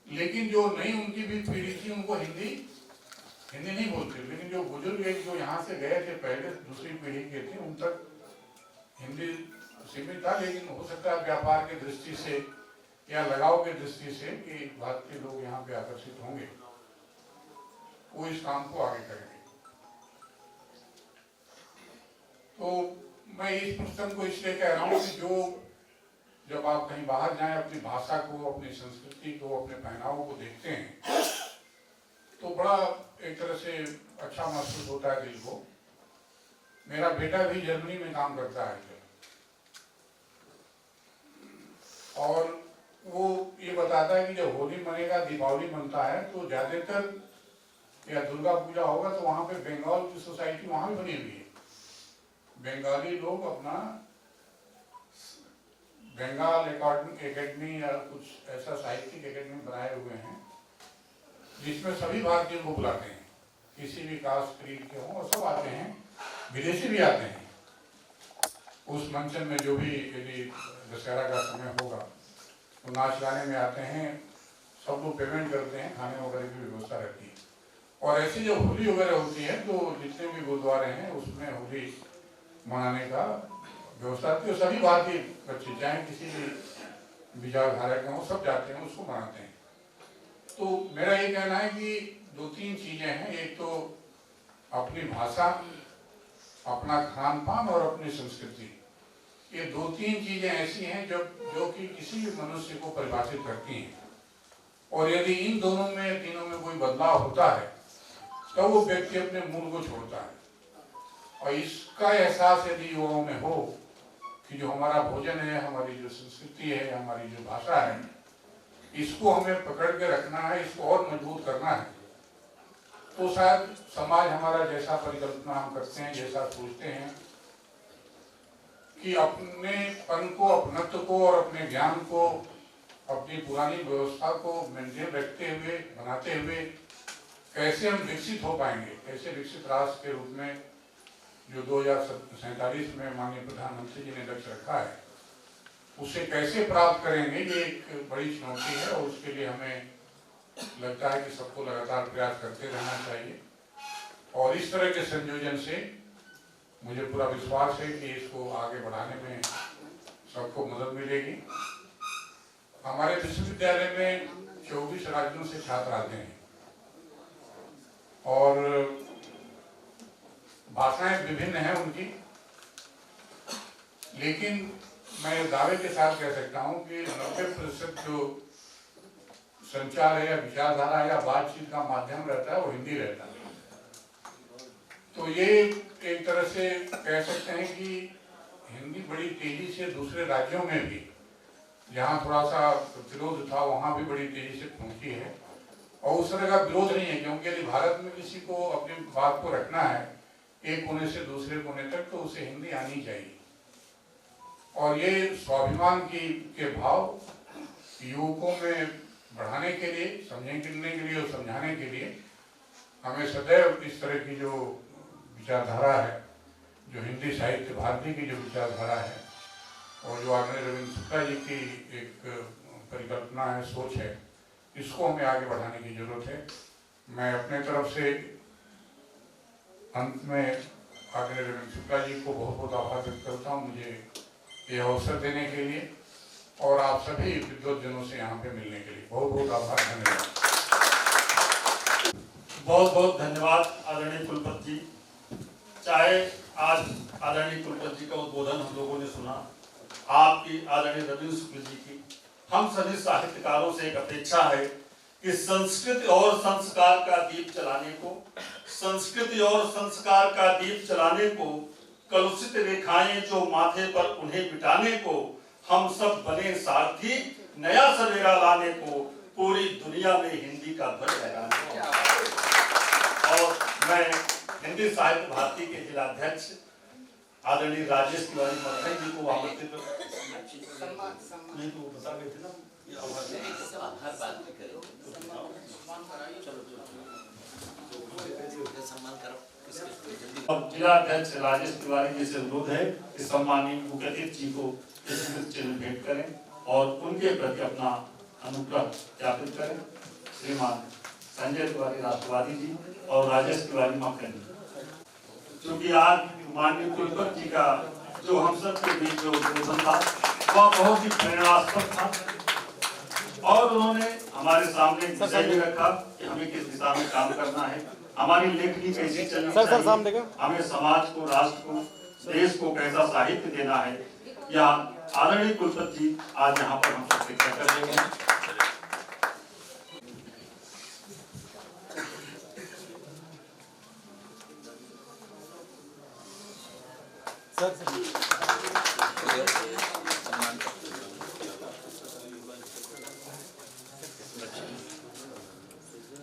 लेकिन जो नई उनकी भी पीढ़ी थी, उनको हिंदी नहीं बोलते, लेकिन जो बुजुर्ग एक जो यहाँ से गए थे पहले, दूसरी पीढ़ी के थे, उन तक हिंदी सीमित था। लेकिन हो सकता है व्यापार की दृष्टि से या लगाव की दृष्टि से कि भारतीय लोग यहाँ पे आकर्षित होंगे, वो इस काम को आगे करेंगे। तो मैं इस प्रश्न को इसलिए कह रहा हूँ कि जो जब आप कहीं बाहर जाएं, अपनी भाषा को, अपनी संस्कृति को, अपने पहनावों को देखते हैं, तो बड़ा एक तरह से अच्छा महसूस होता है दिल को। मेरा बेटा भी जर्मनी में काम करता है और वो ये बताता है कि जब होली मनेगा, दीपावली मनता है, तो ज्यादातर या दुर्गा पूजा होगा तो वहाँ पे बंगाल की सोसाइटी वहाँ भी बनी हुई है। बंगाली लोग अपना बंगाल एकेडमी या कुछ ऐसा साहित्यिक एकेडमी बनाए हुए हैं, जिसमें सभी भारतीयों को बुलाते हैं, किसी भी कास्ट क्रीड के हों, और सब आते हैं, विदेशी भी आते हैं। उस मंचन में जो भी यदि दशहरा का समय होगा तो नाच गाने में आते हैं, सब लोग पेमेंट करते हैं, खाने वगैरह की व्यवस्था रहती है। और ऐसी जो होली वगैरह होती है तो जितने भी गुरुद्वारे हैं उसमें होली मनाने का व्यवस्था रहती है। सभी भारतीय बच्चे चाहे किसी भी विचारधारा के हों, सब जाते हैं, उसको मनाते हैं। तो मेरा ये कहना है कि 2-3 चीजें हैं। एक तो अपनी भाषा, अपना खान पान और अपनी संस्कृति, ये 2-3 चीजें ऐसी हैं जो कि किसी भी मनुष्य को परिभाषित करती हैं। और यदि इन दोनों में, तीनों में कोई बदलाव होता है तो वो व्यक्ति अपने मूल को छोड़ता है। और इसका एहसास यदि युवाओं में हो कि जो हमारा भोजन है, हमारी जो संस्कृति है, हमारी जो भाषा है, इसको हमें पकड़ के रखना है, इसको और मजबूत करना है, तो शायद समाज हमारा जैसा परिकल्पना हम करते हैं, जैसा सोचते हैं कि अपने पन को, अपनत्व को और अपने ज्ञान को, अपनी पुरानी व्यवस्था को मेंटेन रखते हुए, बनाते हुए कैसे हम विकसित हो पाएंगे, कैसे विकसित राष्ट्र के रूप में जो 2047 में माननीय प्रधानमंत्री जी ने लक्ष्य रखा है, उसे कैसे प्राप्त करेंगे, ये एक बड़ी चुनौती है। और उसके लिए हमें लगता है कि सबको लगातार प्रयास करते रहना चाहिए। और इस तरह के संयोजन से मुझे पूरा विश्वास है कि इसको आगे बढ़ाने में सबको मदद मिलेगी। हमारे विश्वविद्यालय में 24 राज्यों से छात्र आते हैं और भाषाएं विभिन्न हैं उनकी, लेकिन मैं दावे के साथ कह सकता हूं कि 90% जो संचार है या विचारधारा या बातचीत का माध्यम रहता है वो हिंदी रहता है। तो ये एक तरह से कह सकते हैं कि हिंदी बड़ी तेजी से दूसरे राज्यों में भी, जहाँ थोड़ा सा विरोध था, वहाँ भी बड़ी तेजी से पहुंची है। और उस तरह का विरोध नहीं है, क्योंकि यदि भारत में किसी को अपनी बात को रखना है एक कोने से दूसरे कोने तक, तो उसे हिंदी आनी चाहिए। और ये स्वाभिमान के भाव युवकों में बढ़ाने के लिए, समझने के लिए और समझाने के लिए हमें सदैव इस तरह की जो विचारधारा है, जो हिंदी साहित्य भारती की जो विचारधारा है और जो आदरणीय रविंद्र शुक्ला जी की एक परिकल्पना है, सोच है, इसको हमें आगे बढ़ाने की जरूरत है। मैं अपने तरफ से अंत में आदरणीय रविंद्र शुक्ला जी को बहुत बहुत आभार व्यक्त करता हूँ मुझे ये अवसर देने के लिए और आप सभी विद्वज्जनों से यहाँ पे मिलने के लिए बहुत बहुत आभार, धन्यवाद। बहुत बहुत धन्यवाद आदरणीय कुलपति जी। चाहे आज आदरणीय कुलपति जी का उद्बोधन हम लोगों ने सुना, आपकी आदरणीय रविंद्र शुक्ल जी की, हम सभी साहित्यकारों से एक अपेक्षा है कि संस्कृति और संस्कार का दीप जलाने को, संस्कृति और संस्कार का दीप जलाने को, कलुषित रेखाएं जो माथे पर उन्हें मिटाने को, हम सब बने सारथी नया सवेरा लाने को, पूरी दुनिया में हिंदी का ध्वज लहराने को। और मैं हिंदी साहित्य भारती के जिलाध्यक्ष आदरणीय राजेश तिवारी मक्खन जी को आमंत्रित नहीं तो बता गए थे ना, और जिलाध्यक्ष राजेश तिवारी जी से अनुरोध है कि सम्मानित मुख्य अतिथि जी को स्मृति चिन्ह भेंट करें और उनके प्रति अपना अनुग्रह ज्ञापित करें। श्रीमान संजय तिवारी राष्ट्रवादी जी और राजेश तिवारी मक्खन जी, क्योंकि आज माननीय कुलपति जी का जो हम सब के बीच जो उद्बोधन था वह बहुत ही प्रेरणास्पद था और उन्होंने हमारे सामने एक विषय भी रखा कि हमें किस दिशा में काम करना है, हमारी लेखनी कैसी चलनी चाहिए, हमें समाज को, राष्ट्र को, देश को कैसा साहित्य देना है। या आदरणीय कुलपति जी आज यहाँ पर हम सब चर्चा कर रहे हैं।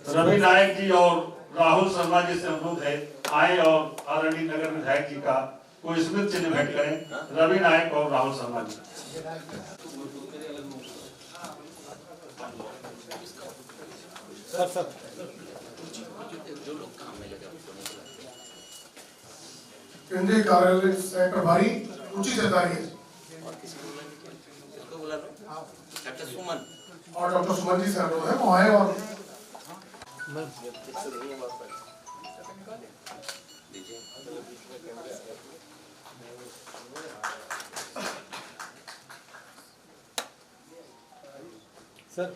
रवि नायक जी और राहुल शर्मा जी से अनुरोध है आए और आदरणीय नगर विधायक जी का कोई स्मृति चिन्ह भेंट करें। रवि नायक और राहुल शर्मा जी। केंद्रीय कार्यालय से प्रभारी उचित अधिकारी और डॉक्टर सुमन जी से अनुरोध है वो आए और सर